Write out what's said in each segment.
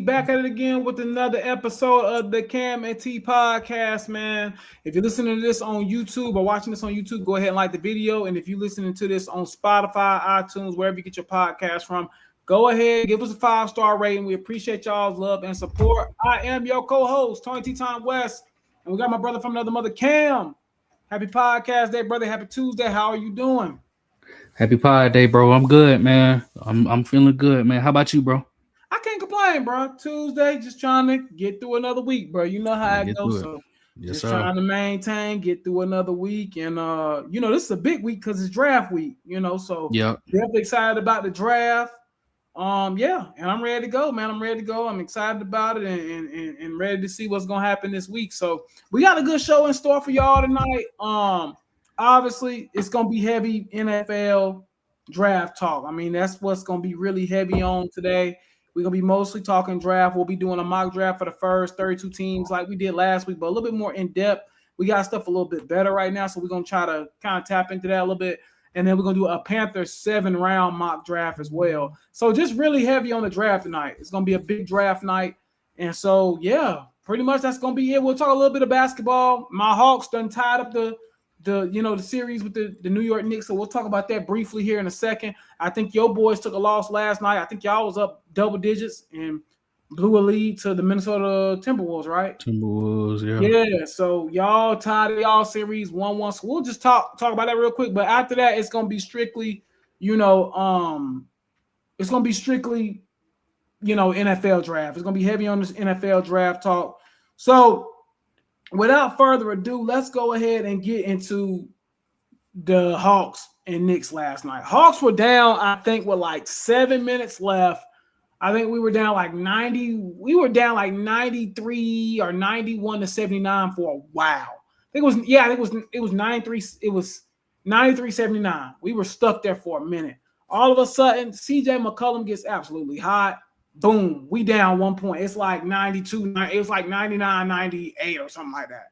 back at it again with another episode of the Cam and T podcast, man. If you're listening to this on YouTube or watching this on YouTube, go ahead and like the video. And if you're listening to this on Spotify, iTunes, wherever you get your podcast from, go ahead, give us a 5-star rating. We appreciate y'all's love and support. I am your co-host, Tony T. Time West, and we got my brother from another mother, Cam. Happy podcast day, brother. Happy Tuesday. How are you doing? Happy Pod Day, bro. I'm good, man. I'm feeling good, man. How about you, bro? I can't complain, bro. Tuesday, just trying to get through another week, bro. You know how it goes. So Yes, just sir. trying to maintain, get through another week. And this is a big week because it's draft week, so Yep. definitely excited about the draft. And I'm ready to go, man. I'm ready to go. I'm excited about it and ready to see what's gonna happen this week. So we got a good show in store for y'all tonight. Obviously, it's gonna be heavy NFL draft talk. I mean, that's what's gonna be really heavy on today. We're gonna be mostly talking draft. We'll be doing a mock draft for the first 32 teams like we did last week, but a little bit more in depth. We got stuff a little bit better right now, so we're gonna try to kind of tap into that a little bit. And then we're gonna do a Panthers 7-round mock draft as well. So just really heavy on the draft tonight. It's gonna be a big draft night. And so pretty much that's gonna be it. We'll talk a little bit of basketball. My Hawks done tied up the series with the New York Knicks. So we'll talk about that briefly here in a second. I think your boys took a loss last night. I think y'all was up double digits and blew a lead to the Minnesota Timberwolves, right? Timberwolves, yeah. Yeah, so y'all tied y'all series 1-1. So we'll just talk about that real quick. But after that, it's gonna be strictly, it's gonna be strictly, NFL draft. It's gonna be heavy on this NFL draft talk. So without further ado, let's go ahead and get into the Hawks and Knicks last night. Hawks were down, I think, with like 7 minutes left. I think we were down like 90. We were down like 93 or 91 to 79 for a while. I think it was 93. It was 93-79. We were stuck there for a minute. All of a sudden, CJ McCollum gets absolutely hot. Boom, we down 1 point. It's like 92. It was like 99-98 or something like that.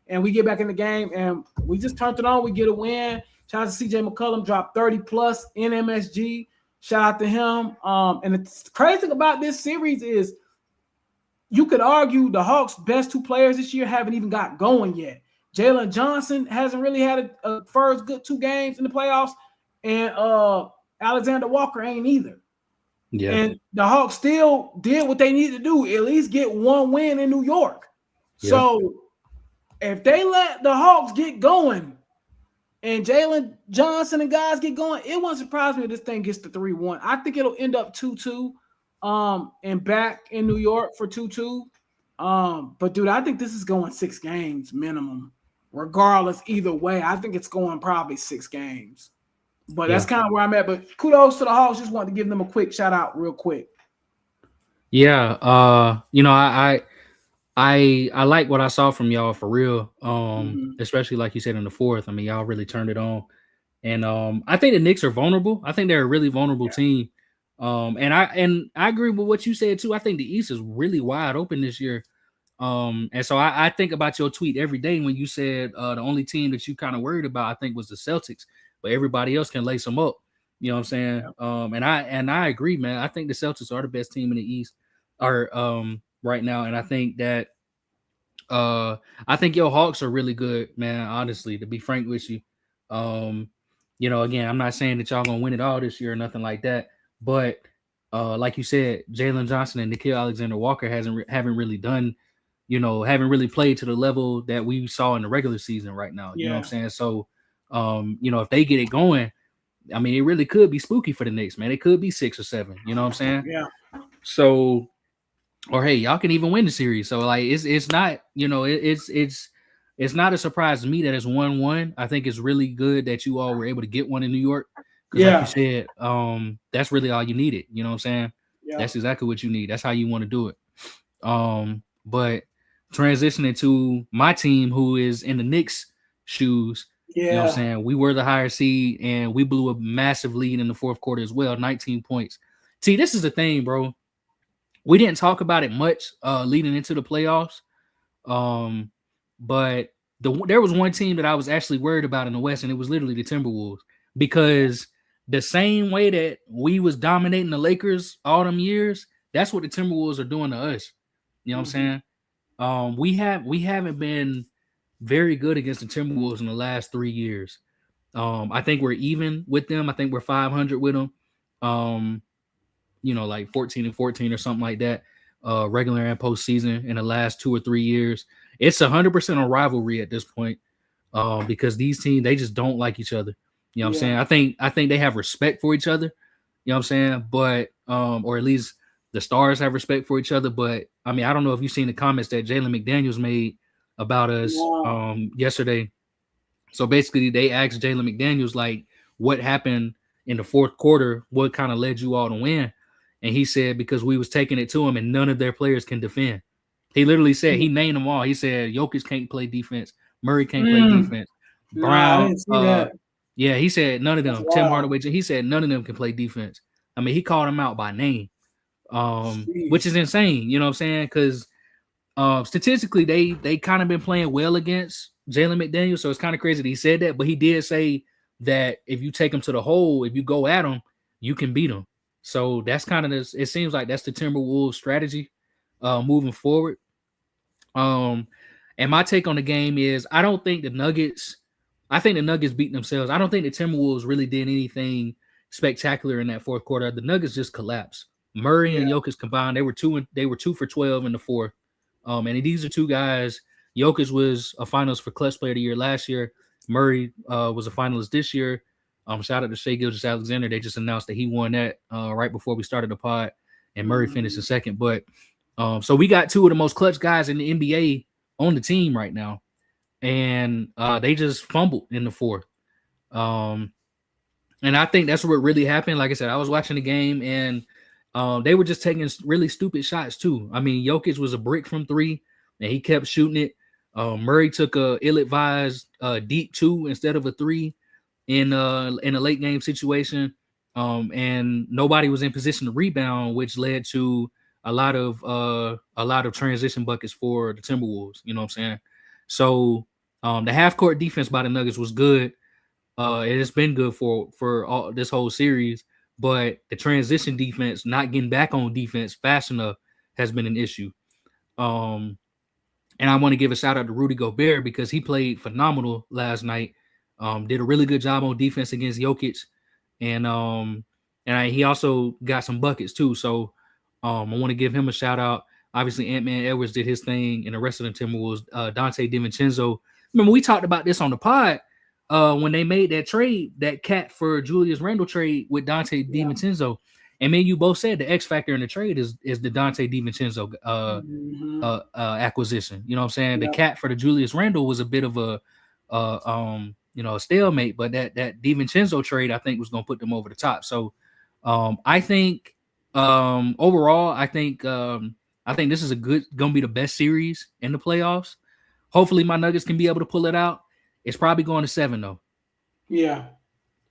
And we get back in the game and we just turned it on. We get a win. Shout out to CJ McCollum, dropped 30 plus in MSG. Shout out to him. And the crazy thing about this series is you could argue the Hawks' best two players this year haven't even got going yet. Jalen Johnson hasn't really had a first good 2 games in the playoffs, and Alexander Walker ain't either. Yeah. And the Hawks still did what they needed to do, at least get 1 win in New York. Yeah. So if they let the Hawks get going and Jalen Johnson and guys get going, it won't surprise me if this thing gets to 3-1. I think it'll end up 2-2 and back in New York for 2-2. But, dude, I think this is going 6 games minimum. Regardless, either way, I think it's going probably 6 games. But that's kind of where I'm at. But kudos to the Hawks. Just wanted to give them a quick shout-out real quick. Yeah, I like what I saw from y'all for real. Especially like you said in the fourth. I mean, y'all really turned it on. And I think the Knicks are vulnerable. I think they're a really vulnerable team. And I agree with what you said too. I think the East is really wide open this year. And so I think about your tweet every day when you said the only team that you kind of worried about, I think, was the Celtics, but everybody else can lace them up. You know what I'm saying? Yeah. And I agree, man. I think the Celtics are the best team in the East right now. And I think that I think your Hawks are really good, man, honestly, to be frank with you. Again, I'm not saying that y'all gonna win it all this year or nothing like that, but like you said, Jalen Johnson and Nickeil Alexander-Walker haven't really done, haven't really played to the level that we saw in the regular season right now. You know what I'm saying? So if they get it going, I mean, it really could be spooky for the Knicks, man. It could be 6 or 7. You know what I'm saying? Yeah. So, or hey, y'all can even win the series. So like, it's not, it's not a surprise to me that it's 1-1. I think it's really good that you all were able to get one in New York. Because like you said, that's really all you needed. You know what I'm saying? Yeah. That's exactly what you need. That's how you want to do it. But transitioning to my team, who is in the Knicks' shoes, you know what I'm saying? We were the higher seed, and we blew a massive lead in the fourth quarter as well, 19 points. See, this is the thing, bro. We didn't talk about it much leading into the playoffs, but there was one team that I was actually worried about in the West, and it was literally the Timberwolves, because the same way that we was dominating the Lakers all them years, That's what the Timberwolves are doing to us. You know what I'm saying? We haven't been very good against the Timberwolves in the last 3 years. I think we're even with them. I think we're 500 with them. Like 14-14 or something like that. Regular and postseason in the last 2 or 3 years. It's 100% a rivalry at this point. Because these teams, they just don't like each other. You know what I'm saying? I think they have respect for each other. You know what I'm saying? But or at least the stars have respect for each other. But I mean, I don't know if you've seen the comments that Jalen McDaniels made about us yesterday. So basically, they asked Jalen McDaniels like, what happened in the fourth quarter? What kind of led you all to win? And he said because we was taking it to him, and none of their players can defend. He literally said he named them all. He said Jokic can't play defense. Murray can't play defense. Nah, I Brown, didn't see that. yeah, he said none of them. That's Tim wild. Hardaway, he said none of them can play defense. I mean, he called them out by name, which is insane. You know what I'm saying? Because statistically, they kind of been playing well against Jalen McDaniels, so it's kind of crazy that he said that. But he did say that if you take them to the hole, if you go at them, you can beat them. So that's kind of this. It seems like that's the Timberwolves strategy moving forward. And my take on the game is I think the Nuggets beat themselves. I don't think the Timberwolves really did anything spectacular in that fourth quarter. The Nuggets just collapsed. Murray and Jokic combined, they were 2 for 12 in the fourth. And these are two guys. Jokic was a finalist for Clutch Player of the Year last year. Murray was a finalist this year. Shout out to Shai Gilgeous-Alexander. They just announced that he won that right before we started the pod, and Murray finished in second. But so we got two of the most clutch guys in the NBA on the team right now, and they just fumbled in the fourth. And I think that's what really happened. Like I said, I was watching the game, and they were just taking really stupid shots too. I mean, Jokic was a brick from three, and he kept shooting it. Murray took a ill-advised deep two instead of a three in a late game situation, and nobody was in position to rebound, which led to a lot of transition buckets for the Timberwolves. You know what I'm saying? So the half court defense by the Nuggets was good. It has been good for all this whole series, but the transition defense, not getting back on defense fast enough, has been an issue. And I want to give a shout out to Rudy Gobert because he played phenomenal last night. Did a really good job on defense against Jokic, and he also got some buckets too. So I want to give him a shout out. Obviously, Ant-Man Edwards did his thing, and the rest of the Timberwolves, Dante DiVincenzo. Remember, we talked about this on the pod when they made that trade, that Cat for Julius Randle trade with Dante DiVincenzo. And man, you both said the X factor in the trade is the Dante DiVincenzo acquisition. You know what I'm saying? The Cat for the Julius Randle was a bit of a stalemate, but that DiVincenzo trade I think was going to put them over the top. So I think overall, I think this is going to be the best series in the playoffs. Hopefully, my Nuggets can be able to pull it out. It's probably going to 7 though. Yeah.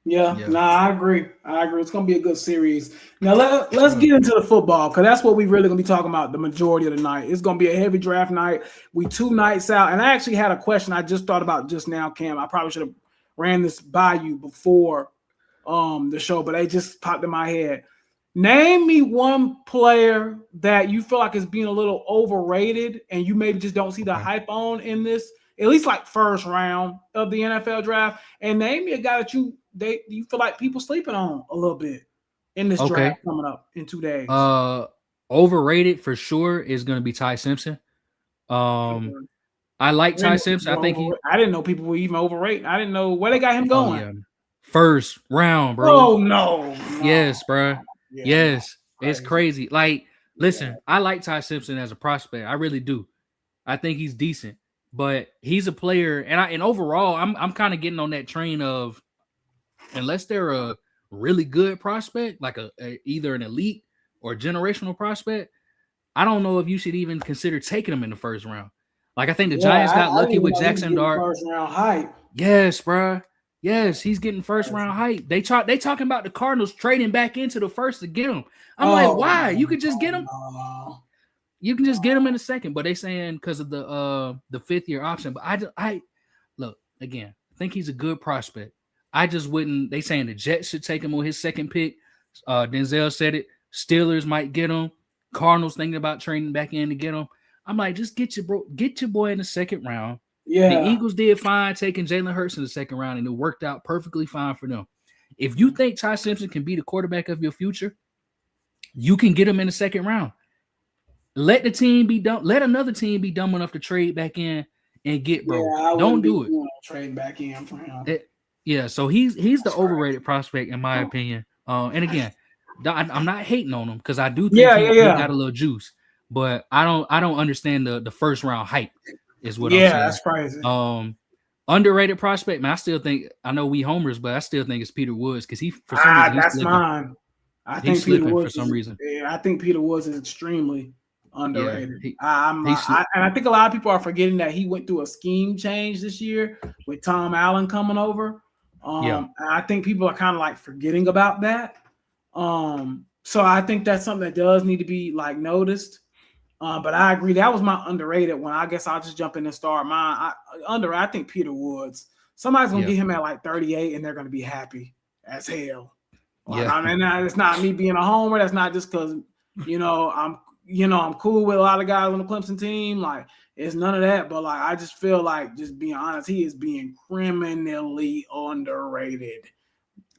Nah, I agree. It's going to be a good series. Now, let's get into the football because that's what we really going to be talking about the majority of the night. It's going to be a heavy draft night. We 2 nights out. And I actually had a question I just thought about just now, Cam. I probably should have ran this by you before the show, but it just popped in my head. Name me one player that you feel like is being a little overrated and you maybe just don't see the hype on in this, at least like first round of the NFL draft. And name me a guy that you feel like people sleeping on a little bit in this draft coming up in 2 days. Overrated for sure is going to be Ty Simpson. I like Ty Simpson. I think I didn't know people were even overrated. I didn't know where they got him going. Oh, yeah. First round, bro. Oh no. Yes, bro. Yeah, yes, it's crazy. Like, listen, I like Ty Simpson as a prospect. I really do. I think he's decent, but he's a player, and overall, I'm kind of getting on that train of unless they're a really good prospect, like either an elite or generational prospect, I don't know if you should even consider taking them in the first round. Like, I think the Giants got lucky with Jackson Dart. First round hype. Yes, bro. Yes, he's getting first round hype. They talking about the Cardinals trading back into the first to get him. I'm like, why? You could just get him. You can just get him in a second. But they saying because of the 5th year option. But I look again. I think he's a good prospect. I just wouldn't. They saying the Jets should take him on his second pick. Denzel said it. Steelers might get him. Cardinals thinking about trading back in to get him. I'm like, just get your boy in the second round. The Yeah. Eagles did fine taking Jalen Hurts in the second round, and it worked out perfectly fine for them. If you think Ty Simpson can be the quarterback of your future, you can get him in the second round. Let the team be dumb. Let another team be dumb enough to trade back in and get Yeah, bro. I Don't wouldn't be do it. doing a trade back in for him. Yeah, so he's the That's right. overrated prospect in my opinion. And again, I'm not hating on him because I do think Yeah, he got yeah. a little juice, but I don't understand the first round hype is what I'm Yeah, saying. that's crazy. Underrated prospect, man. I know we homers, but I still think it's Peter Woods because he for some reason he's That's slipping. mine. I He's think Peter slipping for Woods some is. reason. Yeah, I think Peter Woods is extremely Yeah, underrated. he I'm, he sli- and I think a lot of people are forgetting that he went through a scheme change this year with Tom Allen coming over. yeah, And I think people are kind of like forgetting about that. So I think that's something that does need to be like noticed. But I agree that was my underrated one. I guess I'll just jump in and start mine. I think Peter Woods. Somebody's gonna yeah, get him at like 38, and they're gonna be happy as hell. Like yeah, I mean, it's not me being a homer. That's not just because I'm cool with a lot of guys on the Clemson team. Like it's none of that. But like I just feel like, just being honest, he is being criminally underrated.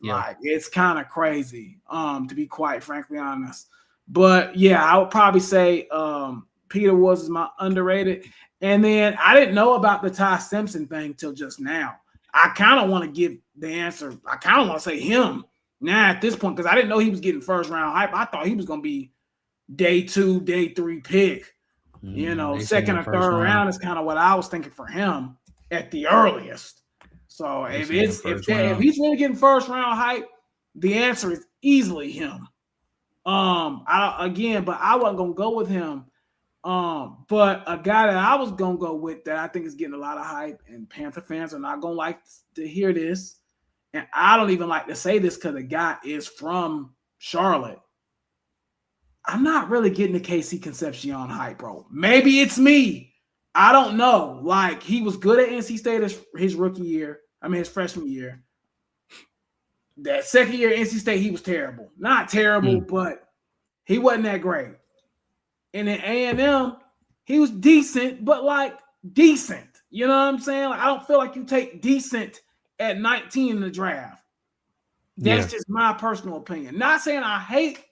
yeah, Like it's kind of crazy, to be quite frankly honest. But yeah, I would probably say Peter Woods is my underrated. And then I didn't know about the Ty Simpson thing till just now. I kind of want to give the answer. I kind of want to say him now at this point because I didn't know he was getting first round hype. I thought he was going to be day 2, day 3 pick. They Second saying or first third round. round is kind of what I was thinking for him at the earliest. So They if saying it's first if round. he's really getting first round hype, the answer is easily him. But I wasn't gonna go with him. But a guy that I was gonna go with that I think is getting a lot of hype, and Panther fans are not gonna like to hear this, and I don't even like to say this because the guy is from Charlotte. I'm not really getting the KC Concepcion hype, bro. Maybe it's me. I don't know. Like he was good at NC State his rookie year. I mean his freshman year. That second year at NC State, he was terrible. Not terrible, but he wasn't that great. And in A&M, he was decent, but like decent. You know what I'm saying? Like I don't feel like you take decent at 19 in the draft. Yeah, That's just my personal opinion. Not saying I hate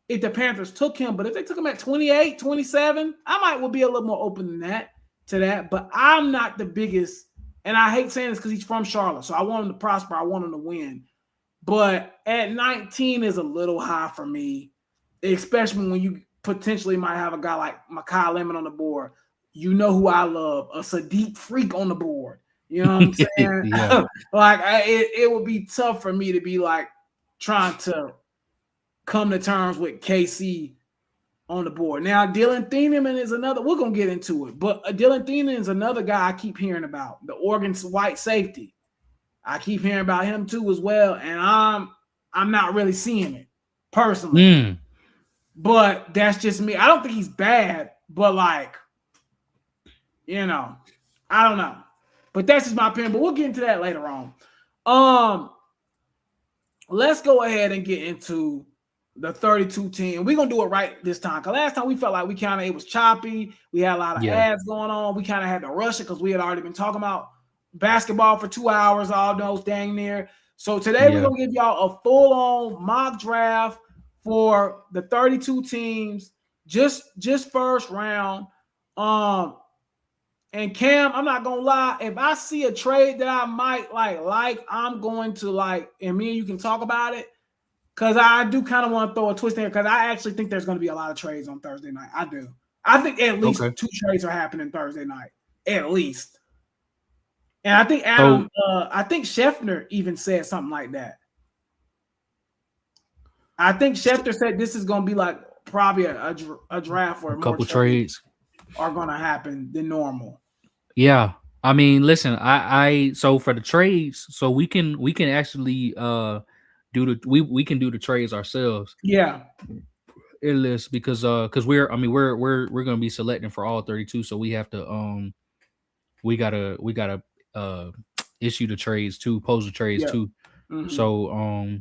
if the Panthers took him, but if they took him at 28, 27, I might will be a little more open than that to that. But I'm not the biggest, and I hate saying this because he's from Charlotte, so I want him to prosper. I want him to win. But at 19 is a little high for me, especially when you potentially might have a guy like Makai Lemon on the board. You know who I love, a Sadiq Freak on the board. You know what I'm saying? yeah, Like it would be tough for me to be like trying to come to terms with KC on the board. Now, Dylan Thieneman is another. We're gonna get into it, but Dylan Thieneman is another guy I keep hearing about. The Oregon's white safety. I keep hearing about him too as well, and I'm not really seeing it personally. But that's just me. I don't think he's bad, but like, I don't know. But that's just my opinion. But we'll get into that later on. Let's go ahead and get into the 32 team. We're gonna do it right this time. Cause last time we felt like it was choppy. We had a lot of ads going on. We kind of had to rush it because we had already been talking about basketball for 2 hours, almost dang near. So today we're gonna give y'all a full-on mock draft for the 32 teams, just first round. And Cam, I'm not gonna lie, if I see a trade that I might like, I'm going to like, and me and you can talk about it. Because I do kind of want to throw a twist there because I actually think there's going to be a lot of trades on Thursday night. I do. I think at least 2 trades are happening Thursday night, at least. And I think I think Scheffner even said something like that. I think Schefter said this is going to be like probably a draft where a couple trades are going to happen than normal. Yeah, I mean, listen, I so for the trades, so we can actually we can do the trades ourselves. Yeah, it lists because we're gonna be selecting for all 32, so we have to we gotta issue the trades too, post the trades too. Mm-hmm.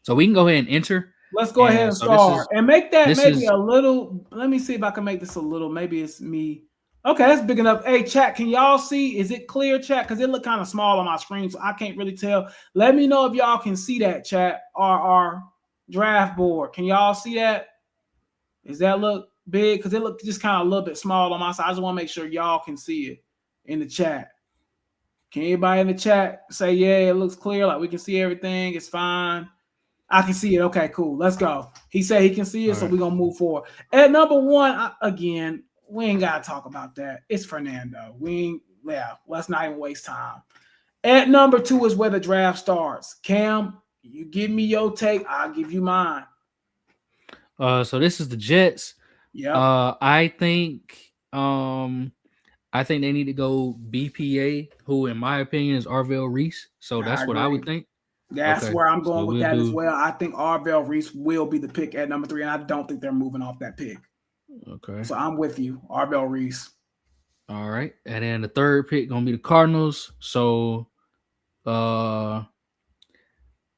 So we can go ahead and enter. Let's go ahead And and so this start is and make that this maybe is a little. Let me see if I can make this a little. Maybe it's me. Okay, that's big enough. Hey, chat, can y'all see? Is it clear, chat? Because it look kind of small on my screen, so I can't really tell. Let me know if y'all can see that, chat. Our draft board. Can y'all see that? Does that look big? Because it look just kind of a little bit small on my side. I just want to make sure y'all can see it in the chat. Can anybody in the chat say, yeah, it looks clear? Like we can see everything. It's fine. I can see it. Okay, cool. Let's go. He said he can see it, so we're going to move forward. At number one, again, we ain't got to talk about that. It's Fernando. Let's not even waste time. At number two is where the draft starts. Cam, you give me your take. I'll give you mine. so this is the Jets. Yep. I think they need to go BPA, who in my opinion is Arvell Reese. So that's what I would think. That's Okay, where I'm going so with that as well. I think Arvell Reese will be the pick at number 3, and I don't think they're moving off that pick. Okay. So I'm with you, Arvell Reese. All right. And then the third pick gonna be the Cardinals. So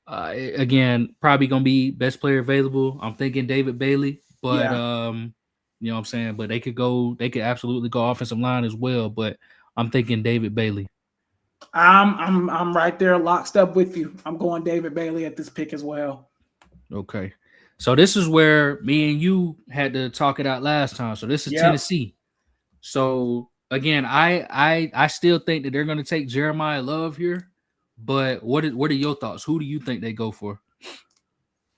again, probably gonna be best player available. I'm thinking David Bailey, but you know what I'm saying? But they could absolutely go offensive line as well, but I'm thinking David Bailey. I'm right there lockstep with you. I'm going David Bailey at this pick as well. Okay. So this is where me and you had to talk it out last time. So this is Tennessee. So again, I still think that they're going to take Jeremiah Love here, but what are your thoughts? Who do you think they go for?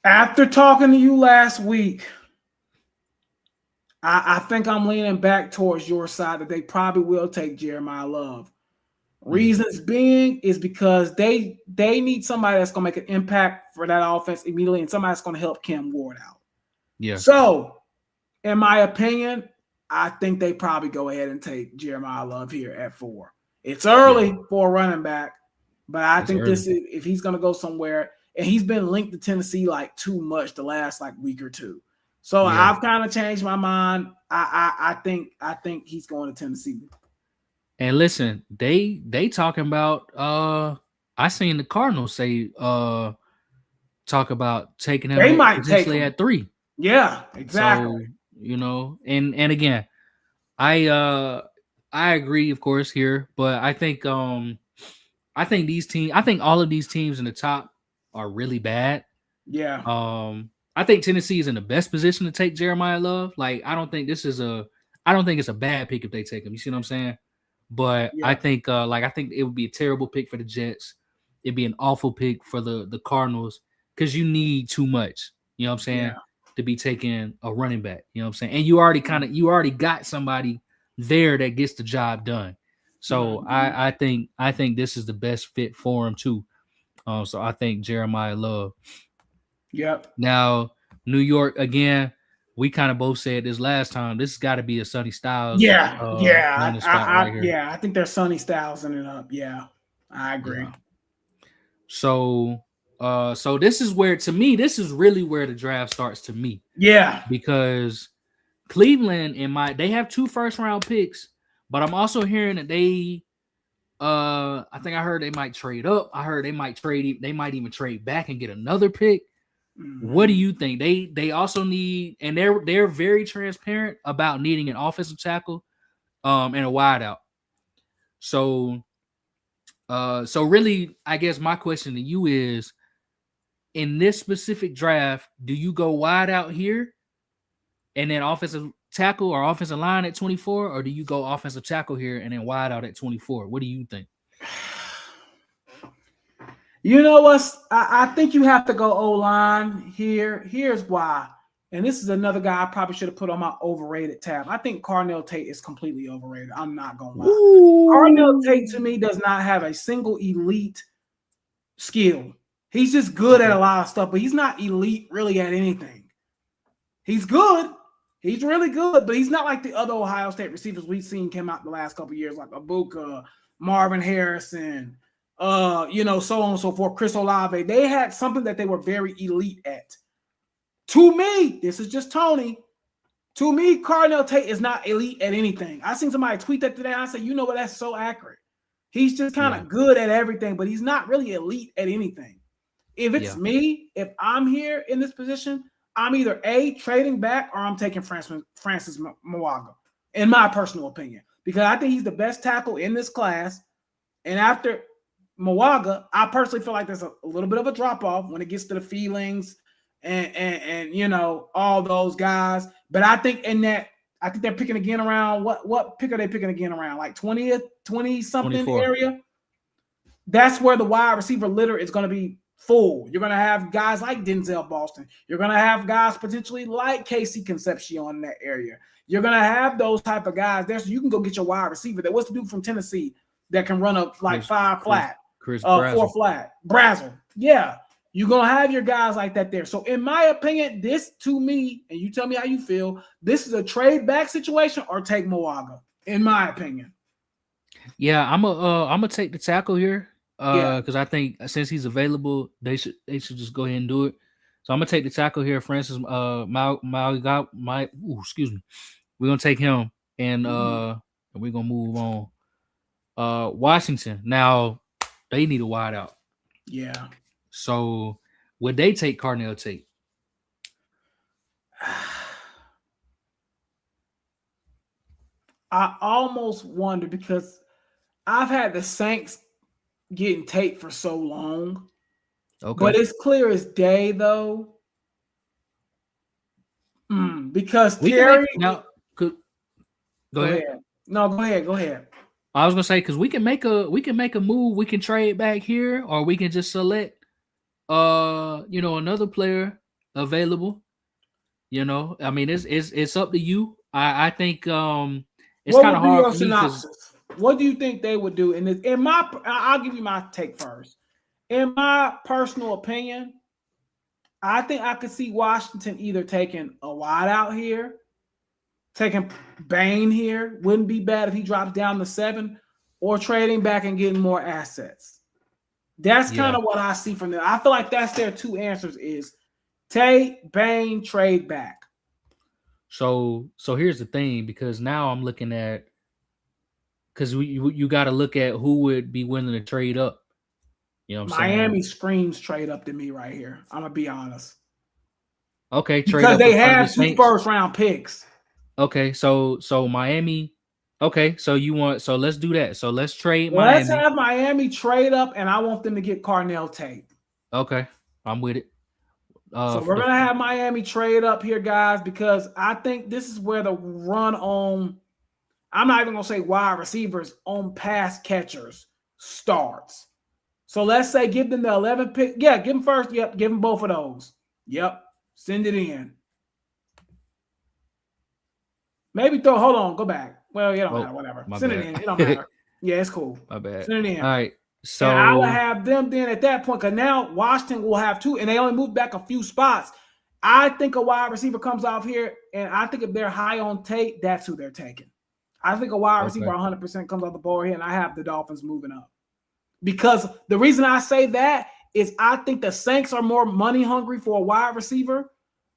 After talking to you last week, I think I'm leaning back towards your side that they probably will take Jeremiah Love. Reasons being is because they need somebody that's going to make an impact for that offense immediately and somebody that's going to help Cam Ward out. Yeah. So, in my opinion, I think they probably go ahead and take Jeremiah Love here at 4. It's early for a running back, but I think this is if he's going to go somewhere, and he's been linked to Tennessee like too much the last like week or two. So I've kind of changed my mind. I think he's going to Tennessee. And listen, they talking about I seen the Cardinals say talk about taking him potentially at 3. Yeah, exactly. So, you know, and again, I agree, of course, here, but I think all of these teams in the top are really bad. Yeah. I think Tennessee is in the best position to take Jeremiah Love. Like, I don't think it's a bad pick if they take him. You see what I'm saying? But I think it would be a terrible pick for the Jets. It'd be an awful pick for the Cardinals because you need too much. You know what I'm saying? To be taking a running back. You know what I'm saying? And you already got somebody there that gets the job done. So I think this is the best fit for him too. So I think Jeremiah Love. Yep. Now New York again. We kind of both said this last time. This has got to be a Sonny Styles. I think they're Sonny Styles in it up. Yeah, I agree. Yeah. So this is where, to me, this is really where the draft starts to me. Yeah, because Cleveland they have 2 first-round picks, but I'm also hearing that they, I think I heard they might trade up. I heard they might even trade back and get another pick. What do you think? They also need, and they're very transparent about needing an offensive tackle, and a wideout. So really, I guess my question to you is, in this specific draft, do you go wide out here, and then offensive tackle or offensive line at 24, or do you go offensive tackle here and then wide out at 24? What do you think? You know what? I think you have to go O-line here. Here's why. And this is another guy I probably should have put on my overrated tab. I think Carnell Tate is completely overrated. I'm not going to lie. Ooh. Carnell Tate, to me, does not have a single elite skill. He's just good at a lot of stuff, but he's not elite really at anything. He's good. He's really good, but he's not like the other Ohio State receivers we've seen come out the last couple of years, like Abuka, Marvin Harrison, so on and so forth, Chris Olave. They had something that they were very elite at. To me, this is just Tony. To me, Carnell Tate is not elite at anything. I seen somebody tweet that today. I said, you know what? That's so accurate. He's just kind of good at everything, but he's not really elite at anything. If it's me, if I'm here in this position, I'm either A, trading back, or I'm taking Francis Mwaga, in my personal opinion, because I think he's the best tackle in this class. And after Mwaga, I personally feel like there's a little bit of a drop off when it gets to the feelings and you know, all those guys. But I think they're picking again around what pick are they picking again around? Like 20th, 20 something 24. area. That's where the wide receiver litter is going to be full. You're going to have guys like Denzel Boston. You're going to have guys potentially like Casey Concepcion in that area. You're going to have those type of guys there, so you can go get your wide receiver. What's the dude from Tennessee that can run up like 5 flat, Chris 4 flat? Brazzle. Yeah, you're going to have your guys like that there. So in my opinion, this to me, and you tell me how you feel, this is a trade back situation or take Mwaga, in my opinion. Yeah, I'm gonna take the tackle here. Because I think since he's available, they should just go ahead and do it. So I'm gonna take the tackle here, Francis excuse me. We're gonna take him and we're gonna move on. Washington. Now they need a wide out. Yeah. So would they take Carnell Tate? I almost wonder because I've had the Saints getting Tate for so long. Okay. But it's clear as day, though. Because Terry. Go ahead. No, go ahead. I was gonna say because we can make a move. We can trade back here, or we can just select another player available. You know, I mean, it's up to you. I think it's kind of hard for me because. What do you think they would do? I'll give you my take first. In my personal opinion, I think I could see Washington either taking a wide out here, taking Bain here. Wouldn't be bad if he drops down to 7, or trading back and getting more assets. That's kind of what I see from them. I feel like that's their 2 answers: is Tate, Bain, trade back. So here's the thing, because now I'm looking at. Because you got to look at who would be willing to trade up. You know what I'm saying? Miami screams trade up to me right here. I'm going to be honest. Okay, trade because up they have 2 first-round picks. Okay, so Miami. Okay, so let's do that. So let's trade Miami. Let's have Miami trade up, and I want them to get Carnell Tate. Okay, I'm with it. So we're going to have Miami trade up here, guys, because I think this is where the run on – I'm not even going to say wide receivers on pass catchers starts. So let's say give them the 11 pick. Yeah, give them first. Yep, give them both of those. Yep, send it in. Maybe hold on, go back. Well, it don't matter, whatever. Send it in. It don't matter. Yeah, it's cool. My bad. Send it in. All right. So and I will have them then at that point, because now Washington will have 2, and they only moved back a few spots. I think a wide receiver comes off here, and I think if they're high on Tate, that's who they're taking. I think a wide receiver 100% comes off the board here, and I have the Dolphins moving up. Because the reason I say that is I think the Saints are more money hungry for a wide receiver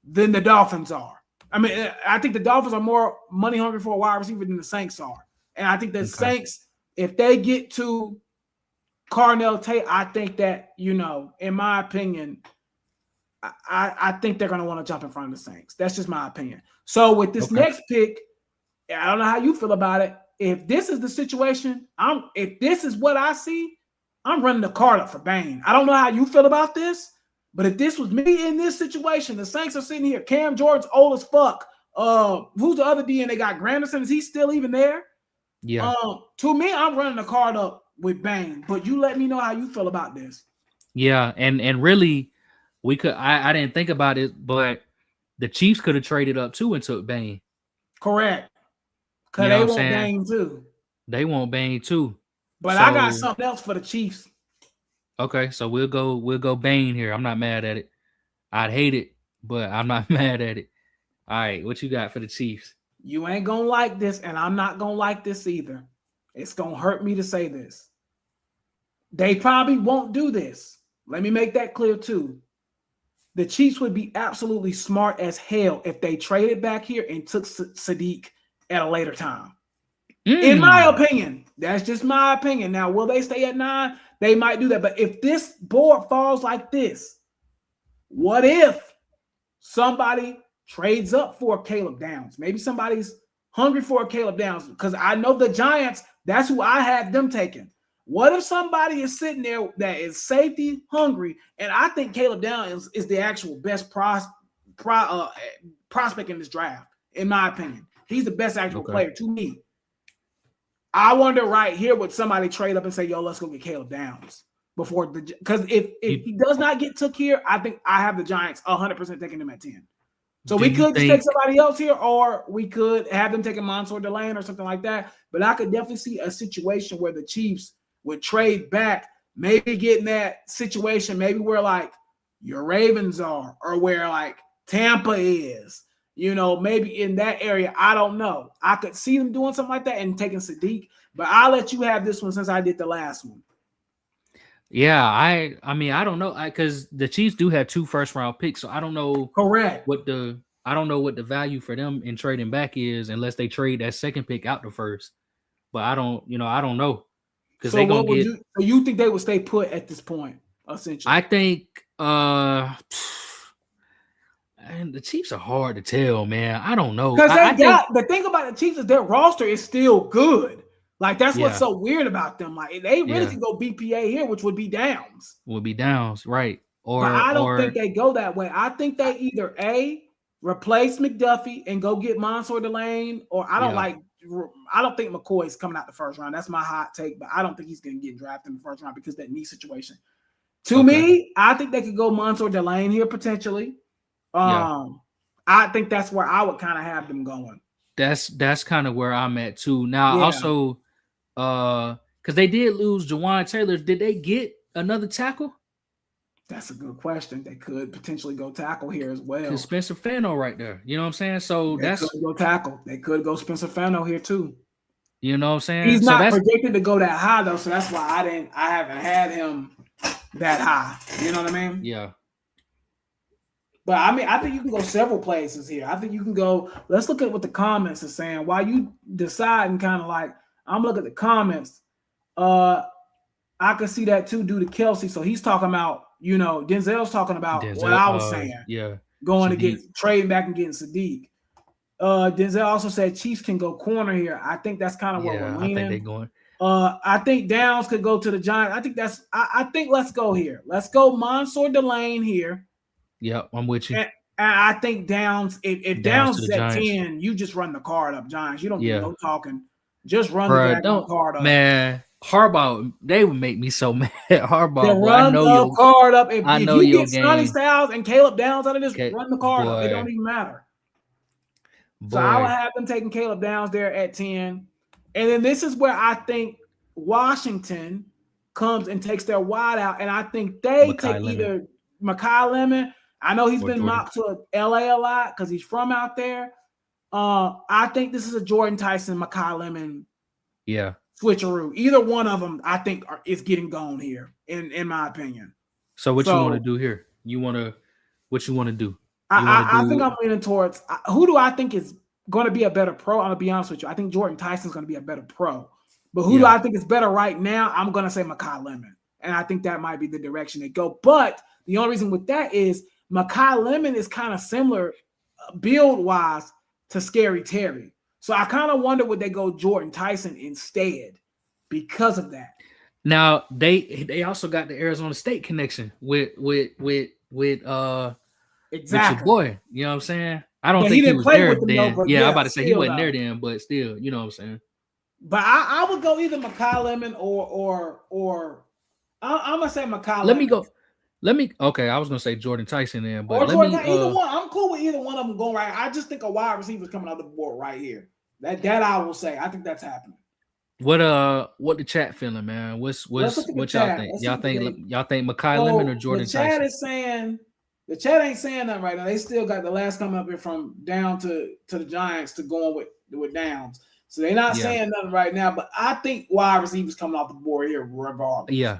than the Dolphins are. I mean, I think the Dolphins are more money hungry for a wide receiver than the Saints are. And I think the Saints, if they get to Carnell Tate, I think that, in my opinion, I think they're going to want to jump in front of the Saints. That's just my opinion. So with this next pick, I don't know how you feel about it. If this is the situation, if this is what I see, I'm running the card up for Bain. I don't know how you feel about this, but if this was me in this situation, the Saints are sitting here. Cam Jordan's old as fuck. Who's the other D? And they got Granderson. Is he still even there? Yeah. To me, I'm running the card up with Bain. But you let me know how you feel about this. Yeah, and really, we could. I didn't think about it, but the Chiefs could have traded up too and took Bain. Correct. Because they want Bain too. They want Bain too. But I got something else for the Chiefs. Okay, so we'll go Bain here. I'm not mad at it. I'd hate it, but I'm not mad at it. All right, what you got for the Chiefs? You ain't gonna like this, and I'm not gonna like this either. It's gonna hurt me to say this. They probably won't do this. Let me make that clear too. The Chiefs would be absolutely smart as hell if they traded back here and took Sadiq at a later time. In my opinion, that's just my opinion. Now, will they stay at 9? they might do that. But if this board falls like this, what if somebody trades up for Caleb Downs? Maybe somebody's hungry for a Caleb Downs, because I know the Giants, that's who I had them taking. What if somebody is sitting there that is safety hungry? And I think Caleb Downs is the actual best prospect in this draft, in my opinion. He's the best actual player to me. I wonder right here, would somebody trade up and say, yo, let's go get Caleb Downs before because if he does not get took here, I think I have the Giants 100% taking him at 10. So we could just take somebody else here, or we could have them taking Mansour Delane or something like that. But I could definitely see a situation where the Chiefs would trade back, maybe get in that situation, maybe where like your Ravens are, or where like Tampa is, maybe in that area. I don't know. I could see them doing something like that and taking Sadiq, but I'll let you have this one since I did the last one. Yeah, I mean, I don't know, because the Chiefs do have 2 first-round picks, so I don't know. Correct. I don't know what the value for them in trading back is, unless they trade that second pick out the first. But I don't know, because they gonna get. So you think they would stay put at this point? Essentially, I think. And the Chiefs are hard to tell, man. I don't know. Because the thing about the Chiefs is their roster is still good. Like, that's what's so weird about them. Like, they really can go BPA here, which would be Downs. Right. But I don't think they go that way. I think they either replace McDuffie and go get Mansour Delane, or I don't think McCoy's coming out the first round. That's my hot take, but I don't think he's going to get drafted in the first round because of that knee situation. To me, I think they could go Mansour Delane here potentially. I think that's where I would kind of have them going. That's kind of where I'm at too. Now, also, because they did lose Jawan Taylor, did they get another tackle? That's a good question. They could potentially go tackle here as well. Spencer Fano right there. You know what I'm saying? So they could go tackle. They could go Spencer Fano here too. You know what I'm saying? He's not predicted to go that high though, so that's why I haven't had him that high. You know what I mean? Yeah. But I mean, I think you can go several places here. I think you can go. Let's look at what the comments are saying. While you decide and kind of like, I'm looking at the comments. I could see that too due to Kelsey. So he's talking about, Denzel's talking about what I was saying. Yeah. Going Sadiq. To get trading back and getting Sadiq. Denzel also said Chiefs can go corner here. I think that's kind of what we're leaning. I think they're going. I think Downs could go to the Giants. I think let's go here. Let's go Mansour Delane here. Yeah, I'm with you. And I think Downs, if Downs is at 10, you just run the card up, Giants. You don't do no talking. Just run the card up. Man, Harbaugh, they would make me so mad. Harbaugh, run the card up. If you get Sonny game. Styles and Caleb Downs out of this, run the card up. It don't even matter. So I would have them taking Caleb Downs there at 10. And then this is where I think Washington comes and takes their wide out. And I think they take either Mekhi Lemon. I know he's been mocked to LA a lot because he's from out there. I think this is a Jordan Tyson, Mekhi Lemon switcheroo. Either one of them, I think, is getting gone here, in my opinion. So what you want to do here? What you want to do? I think I'm leaning towards who do I think is going to be a better pro? I'm going to be honest with you. I think Jordan Tyson's going to be a better pro. But who do I think is better right now? I'm going to say Mekhi Lemon. And I think that might be the direction they go. But the only reason with that is Mekhi Lemon is kind of similar build-wise to Scary Terry. So I kind of wonder would they go Jordan Tyson instead because of that. Now they also got the Arizona State connection with your boy. You know what I'm saying? I don't think he was there then. I'm about to say he wasn't there then, but still, you know what I'm saying. But I would go either Mekhi Lemon or I'm gonna say Mekhi Lemon. Okay, I was gonna say Jordan Tyson then, but either one. I'm cool with either one of them going right. I just think a wide receiver is coming out the board right here. That I will say. I think that's happening. What the chat feeling, man? What y'all think? Y'all think Mekhi Lemon or Jordan Tyson? The chat ain't saying nothing right now. They still got the last coming up here from down to the Giants to going with Downs. So they're not saying nothing right now, but I think wide receivers coming off the board here regardless. Yeah.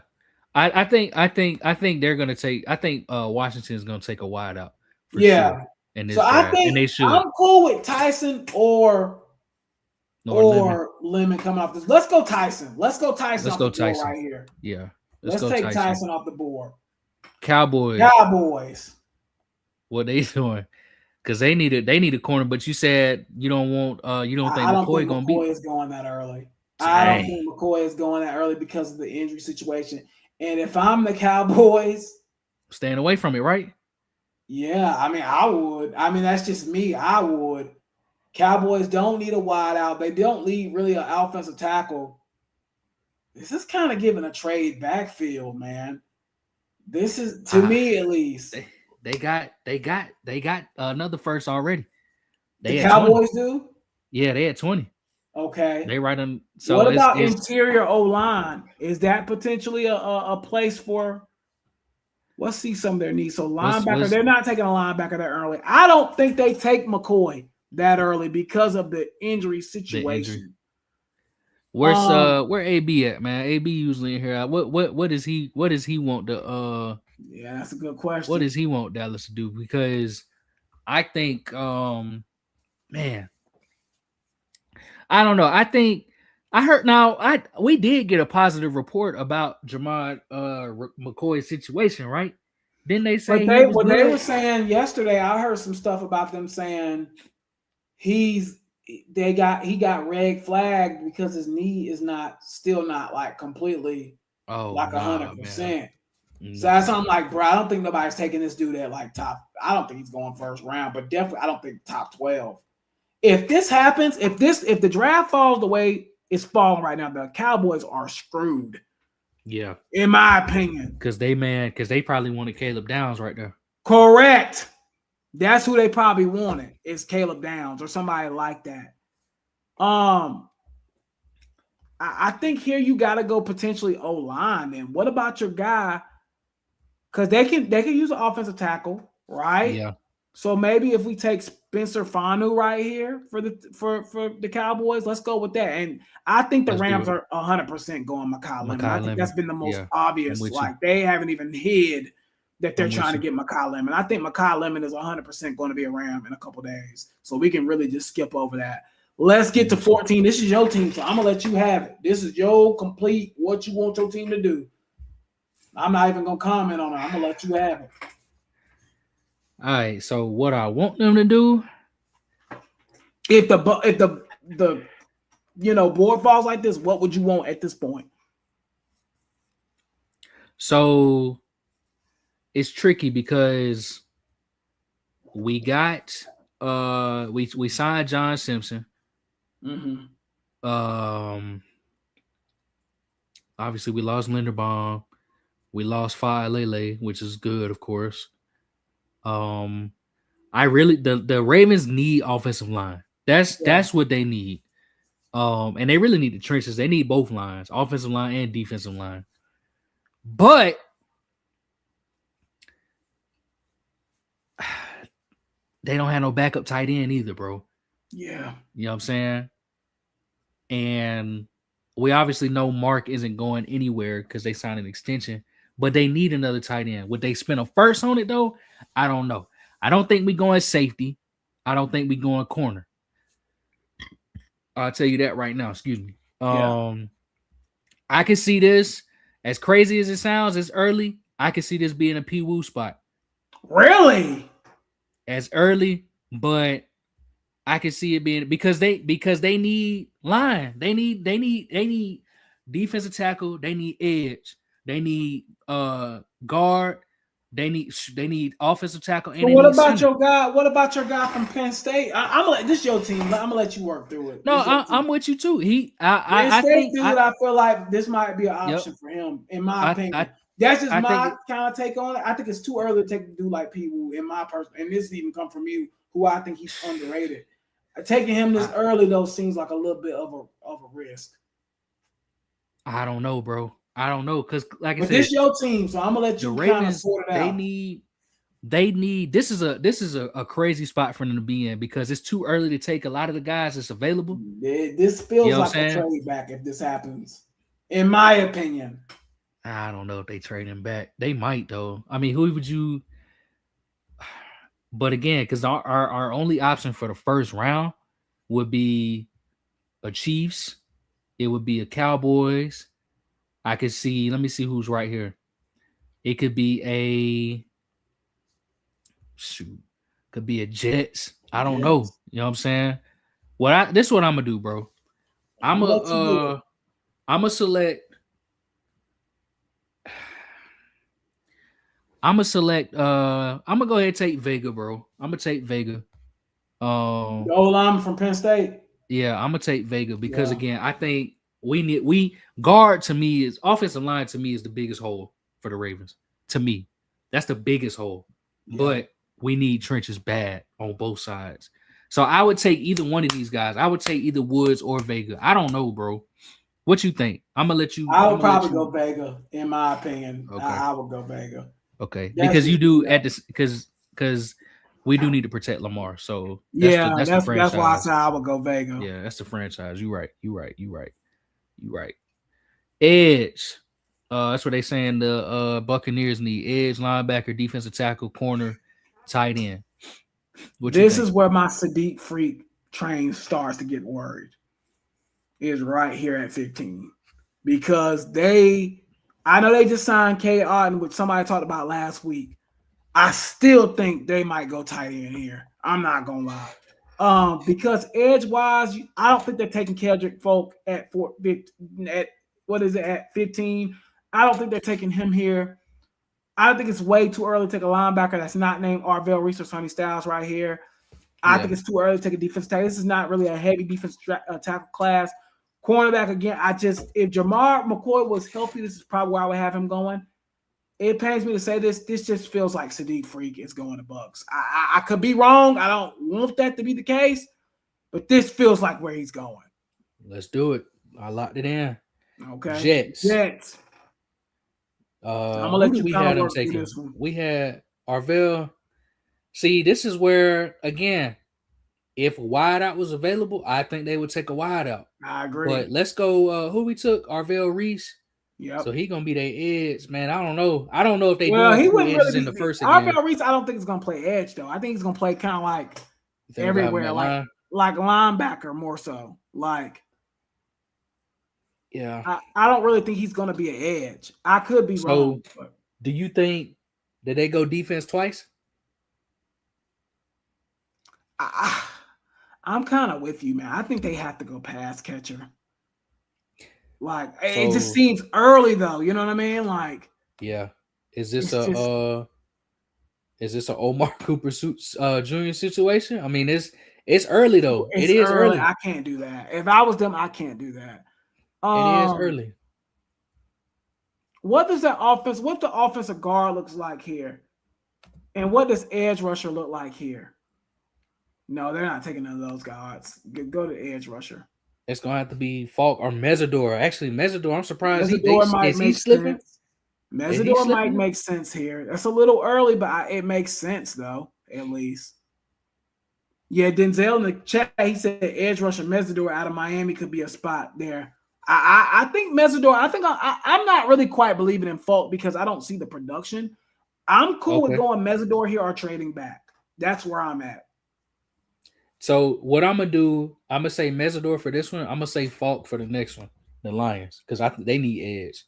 I think they're gonna take. I think Washington's gonna take a wide out. For sure in this draft. I think I'm cool with Tyson or Lemon coming off this. Let's go Tyson. Let's go Tyson right here. Yeah. Let's Let's go take Tyson. Tyson off the board. Cowboys. Cowboys. What they doing? Because they need a corner, but you said you don't want you don't think I don't McCoy think gonna McCoy be is going that early. I don't dang think McCoy is going that early because of the injury situation. And if I'm the Cowboys, staying away from it, right? yeah, I mean, I would. I mean, that's just me. I would. Cowboys don't need a wide out. They don't need really an offensive tackle. This is kind of giving a trade backfield, man. This is to me at least. They got another first already. The They had 20. Cowboys do. Yeah, they had 20. Okay. They right on. So What about it's interior O line? Is that potentially a place for? Let's see some of their needs. So linebacker, was they're not taking a linebacker that early. I don't think they take McCoy that early because of the injury the injury. situation. Where AB at, man? AB usually in here. What does he want Yeah, that's a good what question. does he want Dallas to do? Because I think man, I don't know. I think I heard we did get a positive report about Jamad McCoy's situation, right? Didn't they say But he was what they were good? saying yesterday, I heard some stuff about them saying he got red flagged because his knee is still not like completely Oh like nah, man. 100%. So that's Nah. why I'm like, bro, I don't think nobody's taking this dude at like top. I don't think he's going first round, but definitely I don't think top 12. If this happens, if the draft falls the way it's falling right now, the Cowboys are screwed. Yeah. In my opinion. Because they probably wanted Caleb Downs right there. Correct. That's who they probably wanted is Caleb Downs or somebody like that. I think here you got to go potentially O line. And what about your guy? Because they can use an offensive tackle, right? Yeah. So maybe if we take Spencer Fanu right here for the Cowboys, let's go with that. And I think the Let's do Rams it. are 100% going Makai Lemon. I Makai think Lemon. that's been the most Yeah, I'm obvious. with you. Like they haven't even hid that they're I'm with trying to you. get Makai Lemon. I think Makai Lemon is 100% going to be a Ram in a couple days. So we can really just skip over that. Let's get to 14. This is your team, so I'm gonna let you have it. This is your complete what you want your team to do. I'm not even gonna comment on it. I'm gonna let you have it. All right. So what I want them to do, If the board falls like this, what would you want at this point? so it's tricky because we got we signed John Simpson. Mm-hmm. Obviously we lost Linderbaum. We lost Lele, which is good, of course. I really the Ravens need offensive line. That's what they need. And they really need the trenches. They need both lines, offensive line and defensive line. But they don't have no backup tight end either, bro. Yeah. You know what I'm saying? And we obviously know Mark isn't going anywhere because they signed an extension, but they need another tight end. Would they spend a first on it though? I don't know. I don't think we going safety. I don't think we going corner. I'll tell you that right now. Excuse me. I can see this as crazy as it sounds. It's early. I can see this being a P Woo spot. Really? As early, but I can see it being because they need line. They need defensive tackle. They need edge. They need guard. They need offensive tackle. And So they what need about center. your guy? What about your guy from Penn State? I'm gonna let this your team. I'm gonna let you work through it. No, I'm with you too. Penn State think dude, I feel like this might be an option for him, in my opinion. That's just my kind of take on it. I think it's too early to take a dude like P. Woo, in my person, and this even come from you, who I think he's underrated. Taking him this early though seems like a little bit of a risk. I don't know, bro. I don't know because, like I said, this your team, so I'm gonna let you kind of sort it out. They need. This is a crazy spot for them to be in because it's too early to take a lot of the guys that's available. This feels like a trade back if this happens, in my opinion. I don't know if they trade him back. They might though. I mean, who would you? But again, because our only option for the first round would be a Chiefs. It would be a Cowboys. I could see. Let me see who's right here. It could be a shoot. Could be a Jets. I don't know. Yes. You know what I'm saying? This is what I'm gonna do, bro. I'm I'm gonna a let you do it. I'm gonna select. I'm gonna select. I'm gonna go ahead and take Vega, bro. I'm gonna take Vega. The Um, old lineman from Penn State. yeah, I'm gonna take Vega because Yeah. again, I think we guard to me is offensive line to me is the biggest hole for the Ravens. To me, that's the biggest hole. Yeah. But we need trenches bad on both sides. So I would take either one of these guys. I would take either Woods or Vega. I don't know, bro. What you think? I'm gonna let you. I I'm would gonna let probably you. go Vega, in my opinion. Okay. I would go Vega. Okay. That's Because you just do me at though. this because we do need to protect Lamar. So Yeah, that's the that's why I franchise. said I would go Vega. Yeah, that's the franchise. You right. You right. You right. You right. Edge. That's what they saying the Buccaneers need. Edge, linebacker, defensive tackle, corner, tight end. What you This think? is where my Sadiq freak train starts to get worried. Is right here at 15. Because I know they just signed K. Otten, which somebody talked about last week. I still think they might go tight end here. I'm not gonna lie. Because edge wise, I don't think they're taking Kendrick Folk at at what is it at 15. I don't think they're taking him here. I don't think it's way too early to take a linebacker that's not named Arvell Reese or Sonny Styles right here. I Yeah. think it's too early to take a defense tackle. This is not really a heavy defense tackle class. Cornerback again. If Jamar McCoy was healthy, this is probably where I would have him going. It pains me to say this. This just feels like Sadiq Freak is going to Bucks. I could be wrong. I don't want that to be the case, but this feels like where he's going. Let's do it. I locked it in. Okay, Jets. Jets. I'm gonna Who let do you we kind of have them work through taking? this one. We had Arvell. See, this is where again, if a wideout was available, I think they would take a wideout. I agree. But let's go. Who we took? Arvell Reese. So Yep. he gonna be their edge, man. I don't know. I don't know if they Well, doing he two wouldn't really edges in be. the first again. Arvell Reese, I don't think he's gonna play edge though. I think he's gonna play kind of like You think we're gonna have him everywhere, at line? like linebacker more so. Like Yeah. I don't really think he's gonna be an edge. I could be wrong, So but do you think that they go defense twice? I, I'm kind of with you, man. I think they have to go pass catcher. Like it just So seems early though. You know what I mean? Like yeah. Is this it's just a Omar Cooper Jr. situation? I mean, it's early though. It it's is early. early. I can't do that. If I was them, I can't do that. It is Um, early. what does that offense? What the offensive guard looks like here, and what does edge rusher look like here? No, they're not taking none of those guards. Go to edge rusher. It's gonna have to be Falk or Mesidor. Actually, Mesidor, I'm surprised Mesidor might is he make slipping? sense. Is he Mesidor might slipping? make sense here. That's a little early, but it makes sense though, at least. Yeah, Denzel in the chat, he said edge rusher Mesidor out of Miami could be a spot there. I think Mesidor, I'm not really quite believing in Falk because I don't see the production. I'm cool with Okay. going Mesidor here or trading back. That's where I'm at. So what I'm gonna do, I'm gonna say Mesidor for this one. I'm gonna say Falk for the next one, the Lions, because they need edge.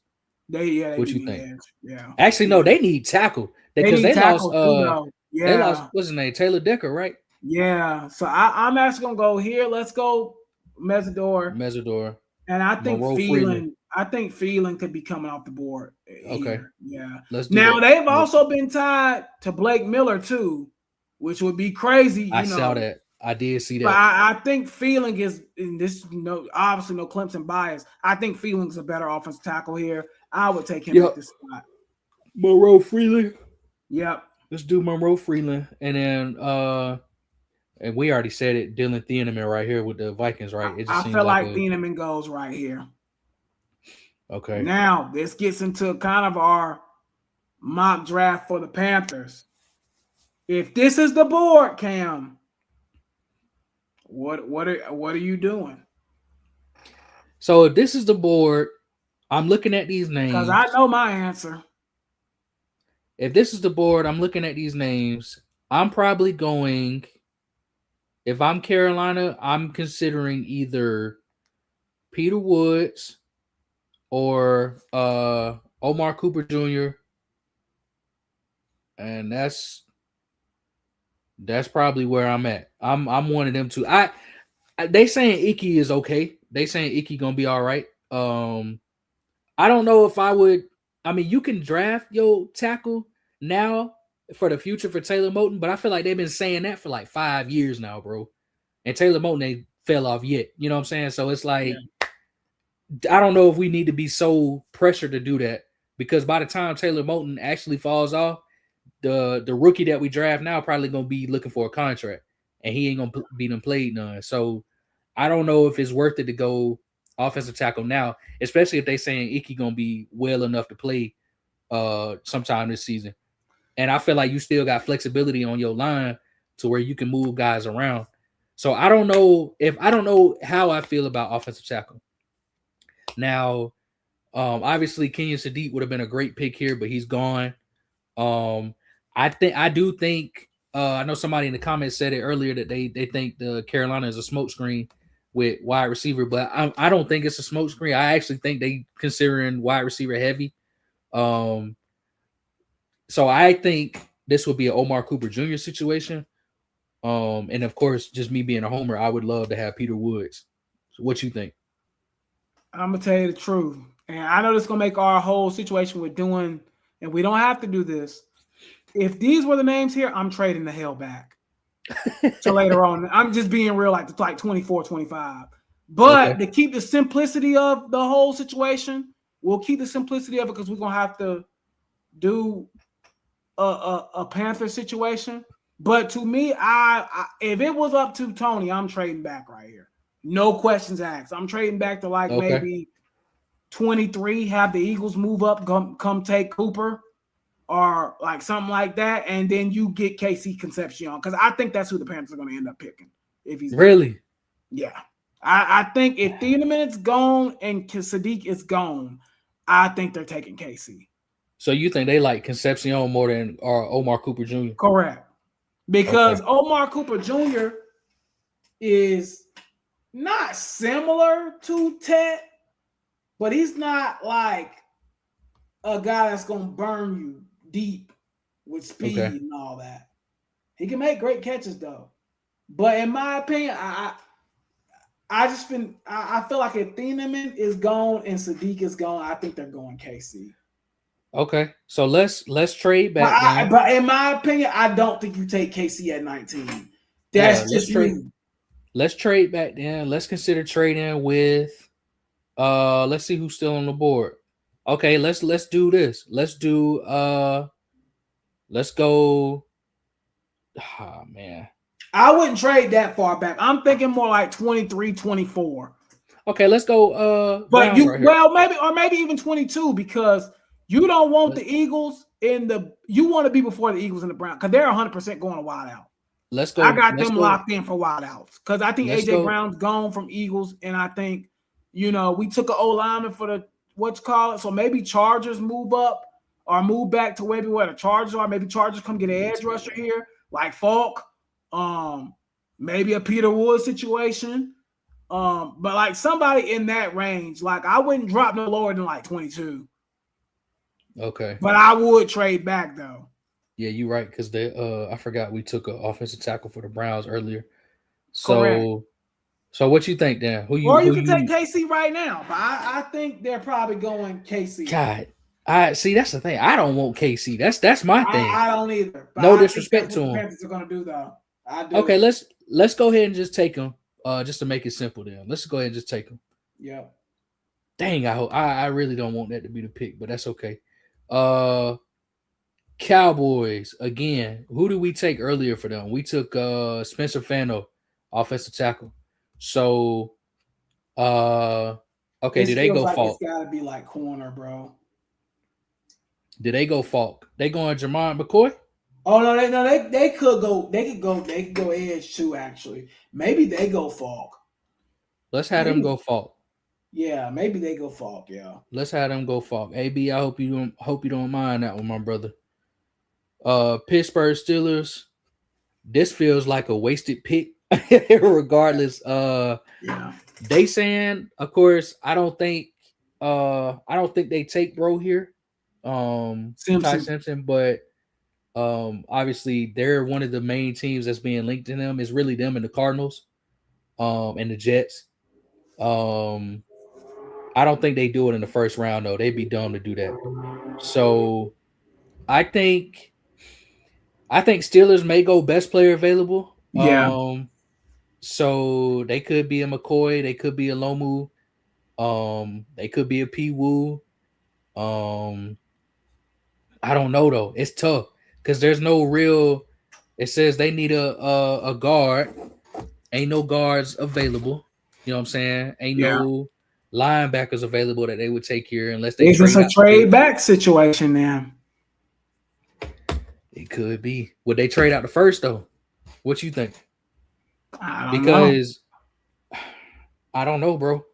They What do you need think? edge. Yeah. Actually, no, Yeah. they need tackle They because need tackles too, though. they lost Yeah. what's his name, Taylor Decker, right? Yeah. So I'm actually gonna go here. Let's go Mesidor. Mesidor, And Monroe Freeland. I think Phelan could be coming off the board Okay, here. Yeah. let's do Now that. they've also been tied to Blake Miller too, which would be crazy, I saw that. I did see But that. I think Phelan is in this. Obviously no Clemson bias. I think Phelan's a better offensive tackle here. I would take him at this spot. Monroe Freeland. Yep. Let's do Monroe Freeland, and then and we already said it, Dylan Thieneman right here with the Vikings, right? It just I seems feel like like Thieneman goes right here. okay. Now this gets into kind of our mock draft for the Panthers. If this is the board, Cam, what are you doing? So if this is the board, I'm looking at these names. Because I know my answer. If this is the board, I'm looking at these names. I'm probably going. If I'm Carolina, I'm considering either Peter Woods or Omar Cooper Jr. And that's probably where I'm at. I'm one of them too. They saying Icky is okay. They saying Icky gonna be all right. I don't know if I would. I mean, you can draft your tackle now for the future for Taylor Moton, but I feel like they've been saying that for like 5 years now, bro. And Taylor Moton ain't fell off yet. You know what I'm saying? So it's like I don't know if we need to be so pressured to do that because by the time Taylor Moton actually falls off, the rookie that we draft now probably gonna be looking for a contract, and he ain't gonna be them played none. So I don't know if it's worth it to go offensive tackle now, especially if they saying Icky gonna be well enough to play sometime this season. And I feel like you still got flexibility on your line to where you can move guys around. So I don't know how I feel about offensive tackle. Now, obviously Kenyon Sadiq would have been a great pick here, but he's gone. Um, I do think I know somebody in the comments said it earlier that they think the Carolina is a smokescreen with wide receiver, but I don't think it's a smokescreen. I actually think they considering wide receiver heavy. So I think this would be an Omar Cooper Jr. situation. And of course, just me being a homer, I would love to have Peter Woods. So what you think? I'm gonna tell you the truth, and I know this is gonna make our whole situation with doing, and we don't have to do this. If these were the names here, I'm trading the hell back to later on. I'm just being real, like 24, 25. But to keep the simplicity of the whole situation, we'll keep the simplicity of it because we're gonna have to do a Panther situation. But to me, I if it was up to Tony, I'm trading back right here. No questions asked. I'm trading back to maybe 23, have the Eagles move up, come take Cooper or like something like that, and then you get KC Concepcion because I think that's who the Panthers are going to end up picking. If he's really, yeah, I think if Thieneman is gone and Sadiq is gone, I think they're taking KC. So you think they like Concepcion more than Omar Cooper Jr.? Correct, because Omar Cooper Jr. is not similar to Tet, but he's not like a guy that's going to burn you deep with speed and all that. He can make great catches though. But in my opinion, I feel like if Thieneman is gone and Sadiq is gone, I think they're going KC. Okay, so let's trade back. But in my opinion, I don't think you take KC at 19. That's just me. Let's trade back then. Let's consider trading with let's see who's still on the board. Okay, let's do this. Let's go man. I wouldn't trade that far back. I'm thinking more like 23, 24. Okay, let's go but you maybe even 22 because you don't want the Eagles you want to be before the Eagles and the Browns because they're 100% going to wide out. Let's go. I got them locked in for wide outs because I think AJ Brown's gone from Eagles, and I think we took an old lineman for the so maybe Chargers move up or move back to maybe where the Chargers are. Maybe Chargers come get an edge rusher here like Falk, maybe a Peter Wood situation, but like somebody in that range. Like I wouldn't drop no lower than like 22. Okay, but I would trade back though. Yeah, you're right because they I forgot we took an offensive tackle for the Browns earlier. So, correct. So what you think, Dan? You can take KC right now, but I think they're probably going KC. God, I see. That's the thing. I don't want KC. That's my thing. I don't either. But no disrespect to them. The Panthers are going to do though. I do. Okay, let's go ahead and just take them. Just to make it simple, then let's go ahead and just take them. Yeah. Dang, I really don't want that to be the pick, but that's okay. Cowboys again. Who did we take earlier for them? We took Spencer Fano, offensive tackle. So, okay, did they go Falk? It's gotta be like corner, bro. Did they go Falk? They going Jermon McCoy? Oh no, they could go. They could go edge too. Actually, maybe they go Falk. Let's have them go Falk. Yeah, maybe they go Falk. Yeah, let's have them go Falk. AB, I hope you don't mind that one, my brother. Pittsburgh Steelers. This feels like a wasted pick, regardless. Yeah. They saying, of course, I don't think I don't think they take bro here. Ty Simpson. Simpson, but obviously they're one of the main teams that's being linked to them. It's really them and the Cardinals, and the Jets. Um, I don't think they do it in the first round though. They'd be dumb to do that. So I think Steelers may go best player available. Yeah. So they could be a McCoy, they could be a Lomu, they could be a P Woo. I don't know though. It's tough because there's no real. It says they need a guard. Ain't no guards available. You know what I'm saying? Ain't Yeah. no linebackers available that they would take here unless they Is this trade a out the trade first. back situation now? It could be. Would they trade out the first though? What you think? I don't know. Because I don't know, bro.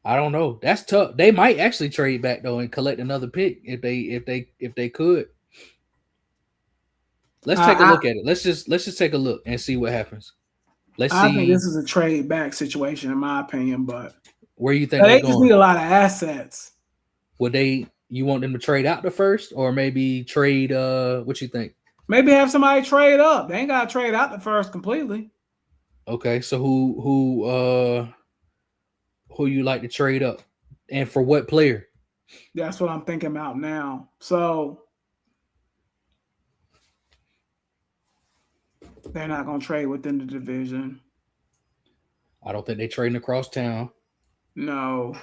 I don't know. That's tough. They might actually trade back though and collect another pick if they could. Let's take a I, look at it. Let's just take a look and see what happens. Let's I think see this is a trade back situation, in my opinion, but where you think they they're just need going. a lot of assets. Would they? You want them to trade out the first, or maybe trade? What you think? Maybe have somebody trade up. They ain't got to trade out the first completely. Okay, so who you like to trade up, and for what player? That's what I'm thinking about now. So they're not going to trade within the division. I don't think they trading across town. No.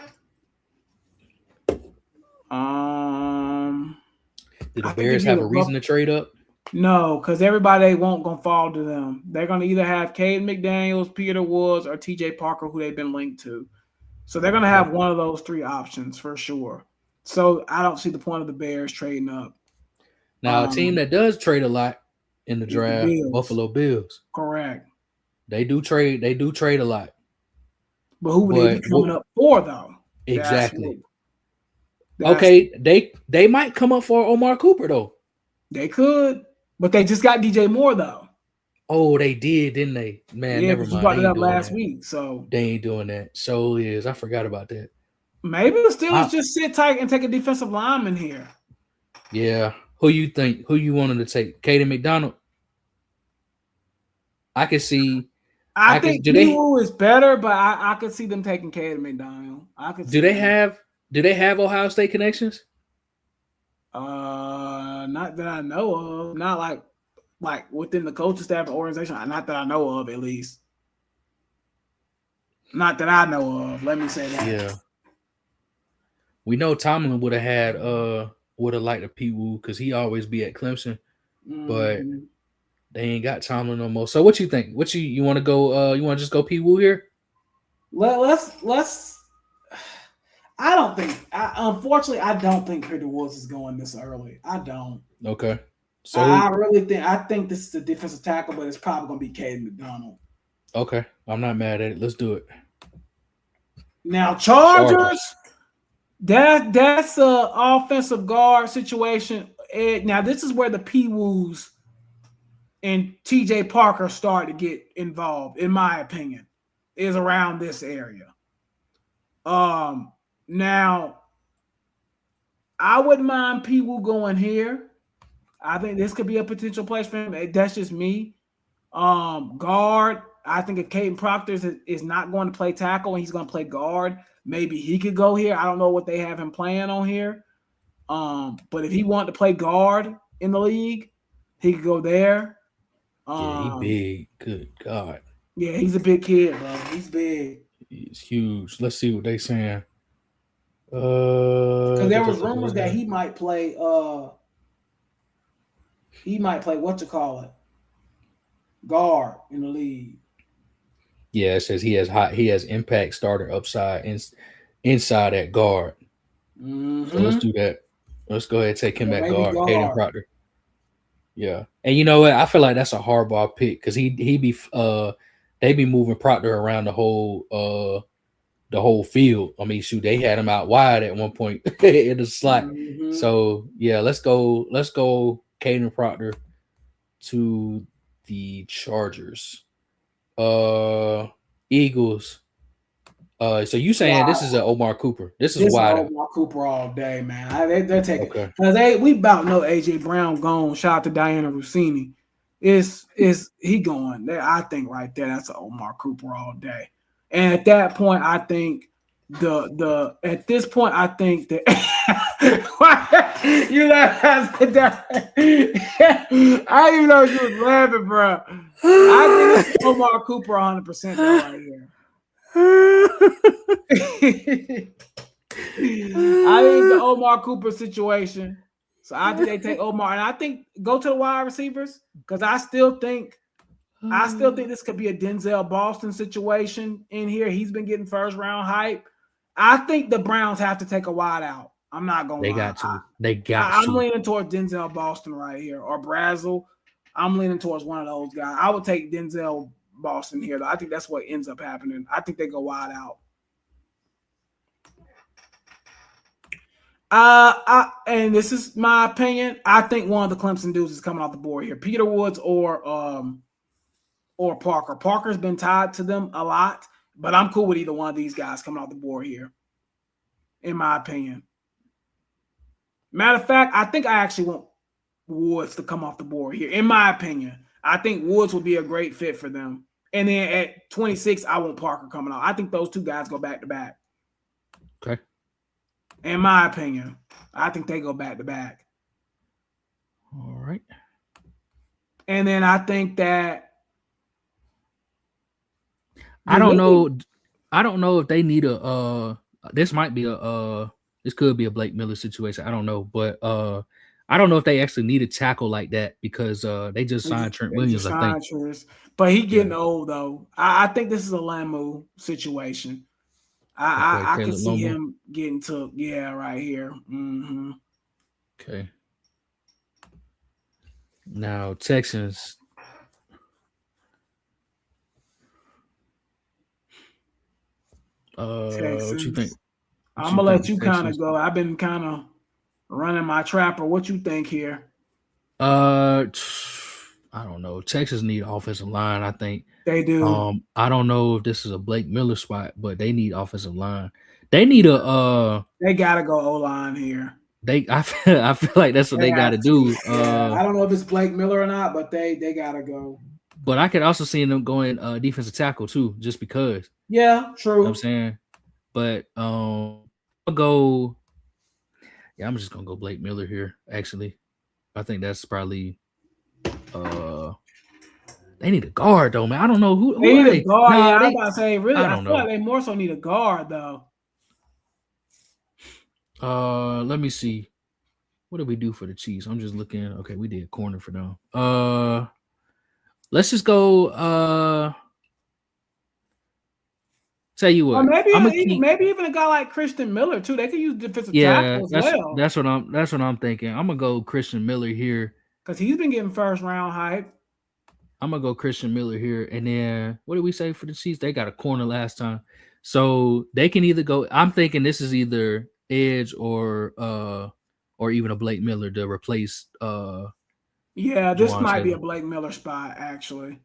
Do the Bears have a reason to trade up? No, because everybody won't gonna fall to them. They're gonna either have Cade McDaniels, Peter Woods, or TJ Parker, who they've been linked to. So they're gonna have one of those three options for sure. So I don't see the point of the Bears trading up. Now, a team that does trade a lot in the draft, the Buffalo Bills. Correct. They do trade. They do trade a lot. But who would they be coming up for, though? Exactly. Okay, they might come up for Omar Cooper though. They could, but they just got DJ Moore though. Oh, they did, didn't they? Man, never mind. You brought it up last week, so they ain't doing that. So is I forgot about that. Maybe the Steelers just sit tight and take a defensive lineman here. Yeah. Who you think? Who you wanted to take? Caden McDonald? I can see. I think P.U. is better, but I could see them taking Caden McDonald. I could. Do they have Ohio State connections? Not that I know of. Not like within the coaching staff and organization. Not that I know of, at least. Not that I know of. Let me say that. Yeah. We know Tomlin would have liked a P-Woo because he always be at Clemson, but they ain't got Tomlin no more. So what you think? What you want to go? You want to just go P-Woo here? Let's. I don't think. Unfortunately, I don't think Peter Woods is going this early. I don't. Okay. So I think this is a defensive tackle, but it's probably going to be Caden McDonald. Okay, I'm not mad at it. Let's do it. Now Chargers. That's a offensive guard situation. And now this is where the P-Woos and TJ Parker start to get involved, in my opinion, is around this area. Now I wouldn't mind P-Woo going here. I think this could be a potential place for him. That's just me. Guard. I think if Caden Proctor is not going to play tackle and he's going to play guard, maybe he could go here. I don't know what they have him playing on here. But if he wanted to play guard in the league, he could go there. Yeah, he big. Good God. Yeah, he's a big kid, bro. He's big. He's huge. Let's see what they saying. Because there was rumors that he might play. Guard in the league. Yeah, it says he has impact starter upside inside at guard. Mm-hmm. So let's do that. Let's go ahead and take him at guard. Caden Proctor. Yeah, and you know what? I feel like that's a hardball pick because they be moving Proctor around the whole field. I mean, shoot, they had him out wide at one point in the slot. Mm-hmm. So yeah, let's go Caden Proctor to the Chargers. Eagles. So you saying this is a Omar Cooper? This is This is wide out. Omar Cooper all day, man. They're taking Okay. because we about know AJ Brown gone. Shout out to Diana Rossini. Is he going? I think right there that's an Omar Cooper all day. And at that point, I think the at this point, I think that you laugh at that. I didn't even know you was laughing, bro. I think it's Omar Cooper 100% right here. I think the Omar Cooper situation. So I think they take Omar, and I think go to the wide receivers because I still think this could be a Denzel Boston situation in here. He's been getting first round hype. I think the Browns have to take a wide out. I'm not gonna lie. They got I'm to. leaning towards Denzel Boston right here or Brazel. I'm leaning towards one of those guys. I would take Denzel Boston here, though. I think that's what ends up happening. I think they go wide out. And this is my opinion. I think one of the Clemson dudes is coming off the board here. Peter Woods or Parker. Parker's been tied to them a lot, but I'm cool with either one of these guys coming off the board here, in my opinion. Matter of fact, I think I actually want Woods to come off the board here, in my opinion. I think Woods will be a great fit for them. And then at 26, I want Parker coming out. I think those two guys go back to back. Okay. In my opinion, I think they go back to back. All right. And then I think that I don't know. I don't know if they need a this might be this could be a Blake Miller situation. I don't know, but I don't know if they actually need a tackle like that because they just signed Trent Williams, I think. But he getting old though. I think this is a Lamu situation. I can see him getting to right here. Mm-hmm. Okay. Now Texans. What you think? I'm gonna let you kind of go. I've been kind of running my trapper. What you think here? I don't know. Texas need offensive line. I think they do. I don't know if this is a Blake Miller spot, but they need offensive line. They need a. They gotta go O-line here. I feel like that's what they got to do. I don't know if it's Blake Miller or not, but they gotta go. But I could also see them going defensive tackle too, just because. Yeah, true. You know what I'm saying, but I'll go. Yeah, I'm just gonna go Blake Miller here. Actually, I think that's probably. They need a guard though, man. I don't know who they need a guard. No, I'm about to say really. I feel like they more so need a guard though. Let me see. What did we do for the Chiefs? I'm just looking. Okay, we did corner for them. Let's just go. Tell you what, maybe even a guy like Christian Miller too. They could use defensive tackle as well. That's what I'm thinking. I'm gonna go Christian Miller here because he's been getting first round hype. I'm gonna go Christian Miller here, and then what did we say for the Chiefs? They got a corner last time, so they can either go. I'm thinking this is either edge or even a Blake Miller to replace. Yeah, this might be a Blake Miller spot actually.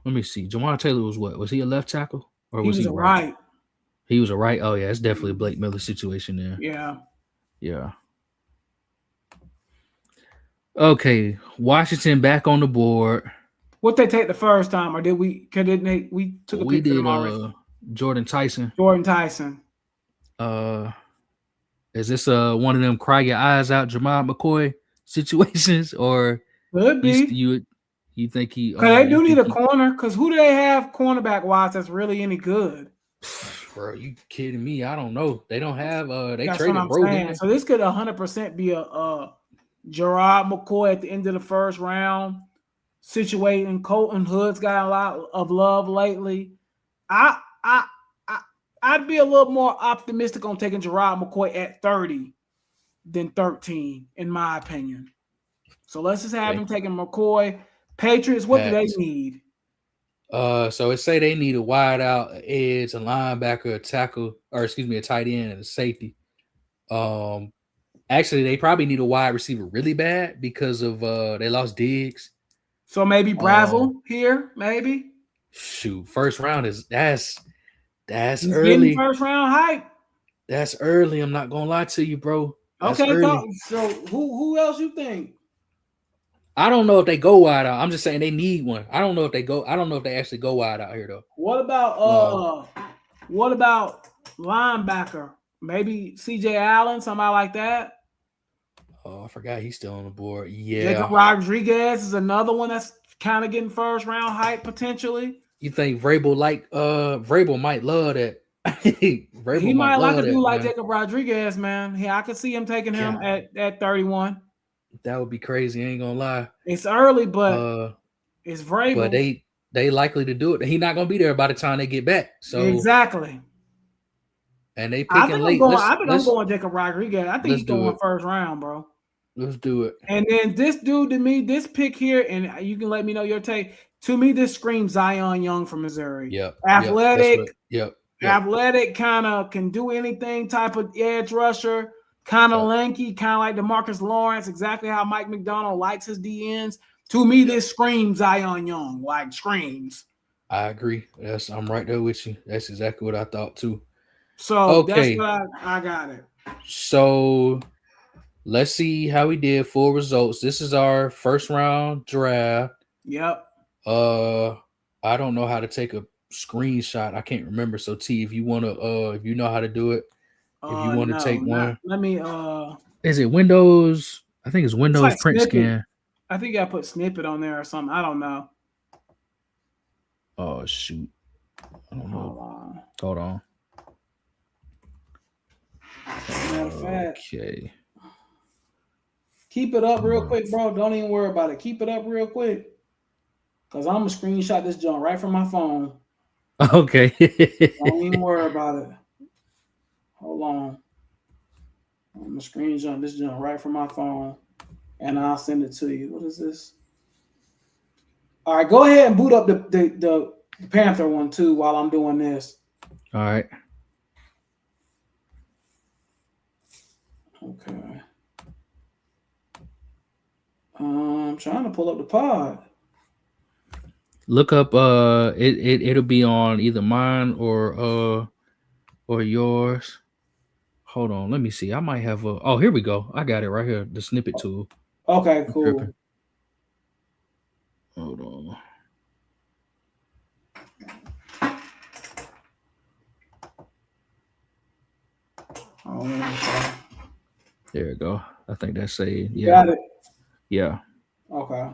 Let me see. Jawan Taylor was what? Was he a left tackle or was he a right? He was a right. Oh yeah, it's definitely a Blake Miller situation there. Yeah. Okay, Washington back on the board. What they take the first time, or did we? We took a pick of them already. Jordan Tyson. Is this one of them cry your eyes out Jamal McCoy situations, or could be? You think he? Because they do need a corner. Because who do they have cornerback wise that's really any good? Bro, you kidding me? I don't know. They don't have. They traded Brogan. So this could 100% be a Gerard McCoy at the end of the first round situating. Colton Hood's got a lot of love lately. I'd be a little more optimistic on taking Gerard McCoy at 30 than 13, in my opinion. So let's just have him taking McCoy. Patriots, what do they need? So it say they need a wide out, edge, a linebacker, a tackle, or a tight end and a safety. Actually, they probably need a wide receiver really bad because of they lost Diggs. So maybe Brazel here, maybe. Shoot, first round that's That's He's getting early. first round hype. That's early. I'm not gonna lie to you, bro. That's Okay, early. so who else you think? I don't know if they go wide out. I'm just saying they need one. I don't know if they go. I don't know if they actually go wide out here though. What about Uh, what about linebacker? Maybe CJ Allen, somebody like that. oh, I forgot he's still on the board. Jacob Yeah. Rodriguez is another one that's kind of getting first round hype potentially. You think Vrabel might love that? He Vrabel might might like a love dude that, like man. Jacob Rodriguez, man. Yeah, I could see him taking him God, at 31. that would be crazy. I ain't gonna lie. It's early, but Uh, it's but Vrabel. they likely to do it. He not gonna be there by the time they get back. So Exactly. and they I picking think I'm late. going. I think I'm going Jacob Rodriguez. I think Let's he's do going it. first round, bro. Let's do it. And then this dude to me, this pick here, and you can let me know your take. To me, this screams Zion Young from Missouri. Yep. That's Athletic, what. Yep. athletic, kind of can do anything. Type of edge rusher, kind of Yep. lanky, kind of like DeMarcus Lawrence. Exactly how Mike McDonald likes his DNs. To me, this screams Zion Young, like screams. I agree. I'm right there with you. That's exactly what I thought too. So that's Okay. what I got it. So let's see how we did. Full results. This is our first round draft. Yep. I don't know how to take a screenshot. I can't remember. So T, if you wanna, if you know how to do it, if you want to No, take not. one, Let me. is it Windows? I think it's It's Windows like print snippet. scan. I think I put snippet on there or something. I don't know. Oh shoot, I don't know. Hold on. Hold on. Matter of fact, Okay. keep it up real quick, bro. Don't even worry about it. Keep it up real quick. Cause I'm gonna screenshot this junk right from my phone. Okay. Don't even worry about it. Hold on. I'm gonna screenshot this junk right from my phone. And I'll send it to you. What is this? All right, go ahead and boot up the Panther one too while I'm doing this. All right. Okay. I'm trying to pull up the pod. Look up it'll be on either mine or yours. Hold on, let me see. I might have a here we go. I got it right here. The snippet tool. Okay, I'm cool. tripping. Hold on. Oh, There you go. I think that's saved. Yeah. got it. Yeah. Okay.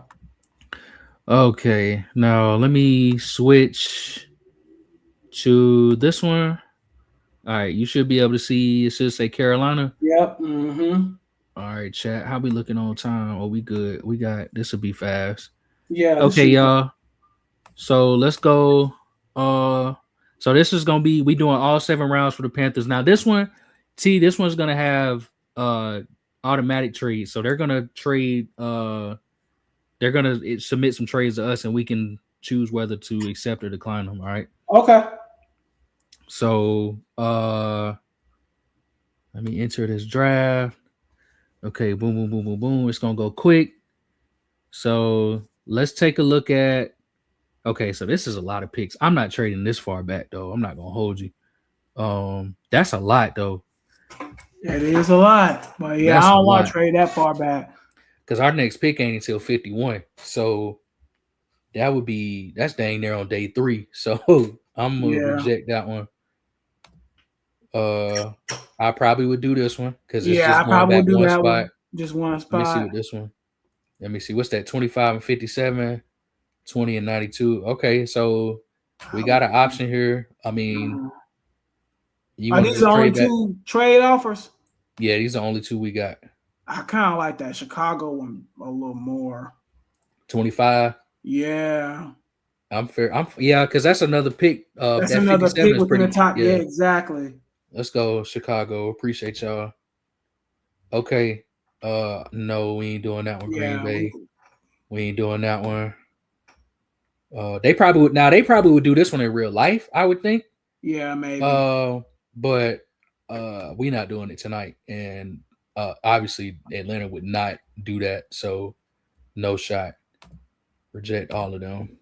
Okay. Now let me switch to this one. All right. You should be able to see it should say Carolina. Yep. Mm-hmm. All right, chat. How we looking on time? Oh, we good. We got this will be fast. Yeah. Okay, y'all. So let's go. So this is gonna be we doing all 7 rounds for the Panthers. Now this one, this one's gonna have automatic trades. So they're gonna trade they're gonna submit some trades to us and we can choose whether to accept or decline them. All right. Okay. So let me enter this draft. Okay, boom, boom, boom, boom, boom. It's gonna go quick. So let's take a look at. Okay, so this is a lot of picks. I'm not trading this far back though. I'm not gonna hold you. That's a lot though. It is a lot, but yeah, That's I a don't want lot. to trade that far back. Because our next pick ain't until 51. So that's dang near on day 3. So I'm gonna reject that one. I probably would do this one because it's Yeah, just I going probably back would do one that spot. one. Just one Let me see spot. what this one. Let me see. What's that? 25 and 57, 20 and 92. Okay, so we got an option here. I mean, you Are want to these the just only trade back? 2 trade offers? Yeah, these are the only 2 we got. I kind of like that Chicago one a little more. 25. Yeah. I'm fair. Yeah, because that's another pick. That's That another 57 pick is within the pretty. top. Yeah, Yeah. exactly. Let's go, Chicago. Appreciate y'all. Okay. No, we ain't doing that one. Green Bay. We ain't doing that one. They probably would do this one in real life, I would think. Yeah, maybe. But we not doing it tonight. And obviously Atlanta would not do that. So no shot. Reject all of them.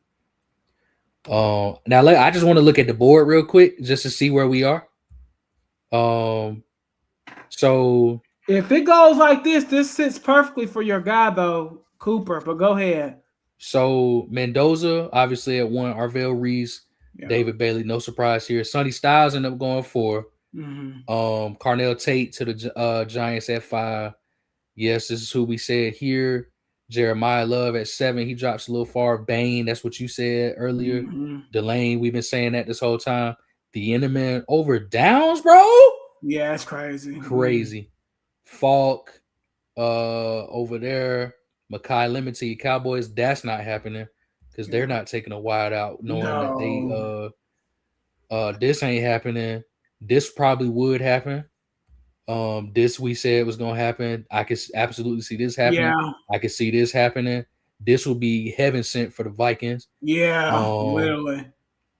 Now I just want to look at the board real quick just to see where we are. So if it goes like this sits perfectly for your guy though, Cooper. But go ahead. So Mendoza obviously at 1, Arvell Reese, Yeah. David Bailey, no surprise here. Sonny Styles ended up going 4. Carnell Tate to the Giants at 5. Yes, this is who we said here. Jeremiah Love at 7. He drops a little far. Bain, that's what you said earlier. Delane, we've been saying that this whole time. The Enderman over Downs, bro. Yeah, it's crazy. Crazy. Falk over there. Makai Lemon to your Cowboys. That's not happening because they're not taking a wide out knowing that they this ain't happening. This probably would happen. This we said was gonna happen. I could absolutely see this happening. Yeah. I could see this happening. This will be heaven sent for the Vikings. Yeah, literally.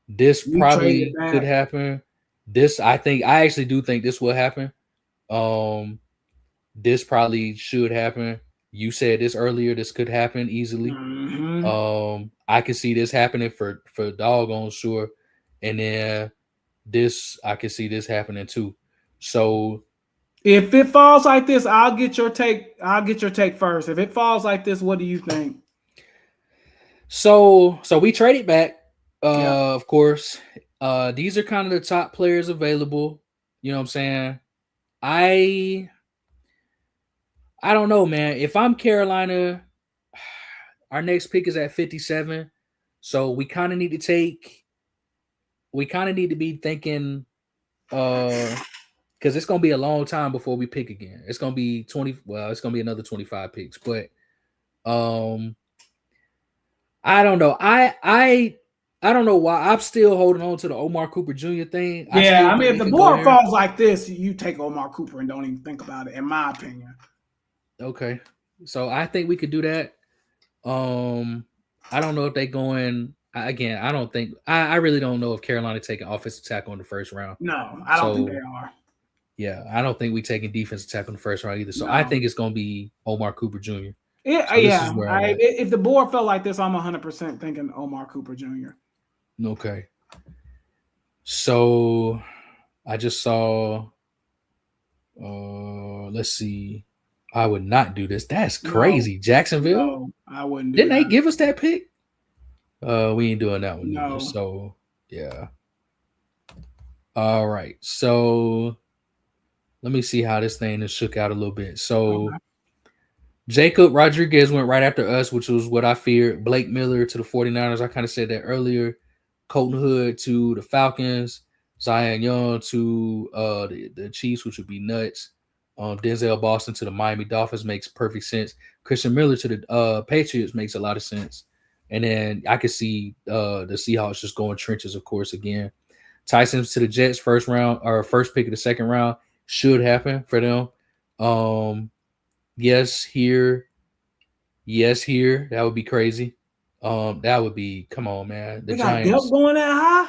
This probably could happen. This I actually do think this will happen. This probably should happen. You said this earlier. This could happen easily. I could see this happening for doggone sure. And then this I could see this happening too. So if it falls like this, I'll get your take. I'll get your take first. If it falls like this, what do you think? So we traded back. Of course. These are kind of the top players available. You know what I'm saying? I don't know, man. If I'm Carolina, our next pick is at 57. So we kind of need to be thinking because it's gonna be a long time before we pick again. It's gonna be 20. Well, it's gonna be another 25 picks, but I don't know. I don't know why I'm still holding on to the Omar Cooper Jr. thing. Yeah, I mean, if the board falls like this, you take Omar Cooper and don't even think about it, in my opinion. Okay, so I think we could do that. I don't know if they going again. I don't think I really don't know if Carolina taking offensive tackle in the first round. No, I don't think they are. Yeah, I don't think we taking defensive tackle in the first round either. So I think it's going to be Omar Cooper Jr. If the board felt like this, I'm 100% thinking Omar Cooper Jr. Okay. So I just saw. Let's see. I would not do this. That's crazy. No, Jacksonville. No, I wouldn't do Didn't they give us that pick? We ain't doing that one no. either. So yeah. All right. So let me see how this thing is shook out a little bit. So Jacob Rodriguez went right after us, which was what I feared. Blake Miller to the 49ers. I kind of said that earlier. Colton Hood to the Falcons. Zion Young to the Chiefs, which would be nuts. Denzel Boston to the Miami Dolphins makes perfect sense. Christian Miller to the Patriots makes a lot of sense. And then I could see the Seahawks just going trenches, of course, again. Tyson to the Jets first pick of the second round should happen for them. Yes, here. That would be crazy. That would be, come on, man. The Giants going that high?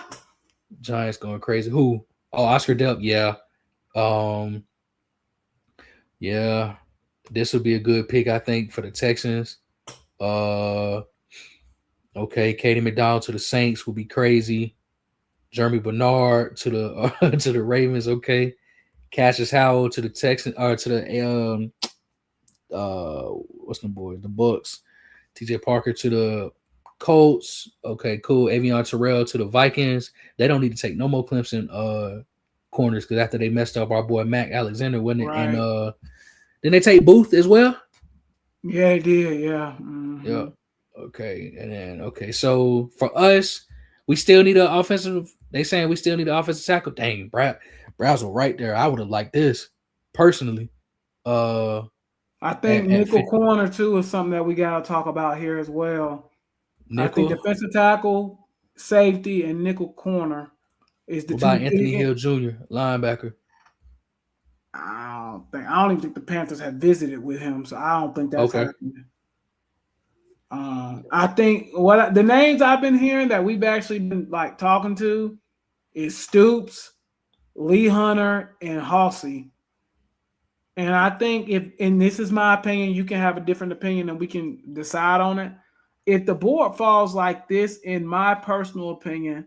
Giants going crazy. Who? Oh, Oscar Delp. Yeah. Yeah. This would be a good pick, I think, for the Texans. Okay, Katie McDonald to the Saints would be crazy. Jeremy Bernard to the to the Ravens. Okay, Cassius Howell to the Texans or to the what's the boys? The Bucks. TJ Parker to the Colts. Okay, cool. Avion Terrell to the Vikings. They don't need to take no more Clemson corners because after they messed up our boy Mac Alexander, wasn't it? Right. And didn't they take Booth as well? Yeah, they did. Yeah. Mm-hmm. Yeah. Okay. And then so for us, we still need an offensive. They saying we still need an offensive tackle. Dang, Browse right there. I would have liked this personally. I think nickel corner too is something that we got to talk about here as well. Nickel? I think defensive tackle, safety, and nickel corner is the. What about Anthony Hill Jr., linebacker? I don't even think the Panthers have visited with him, so I don't think that's happening. I think the names I've been hearing that we've actually been like talking to is Stoops, Lee Hunter, and Halsey. And I think and this is my opinion, you can have a different opinion and we can decide on it. if the board falls like this, in my personal opinion,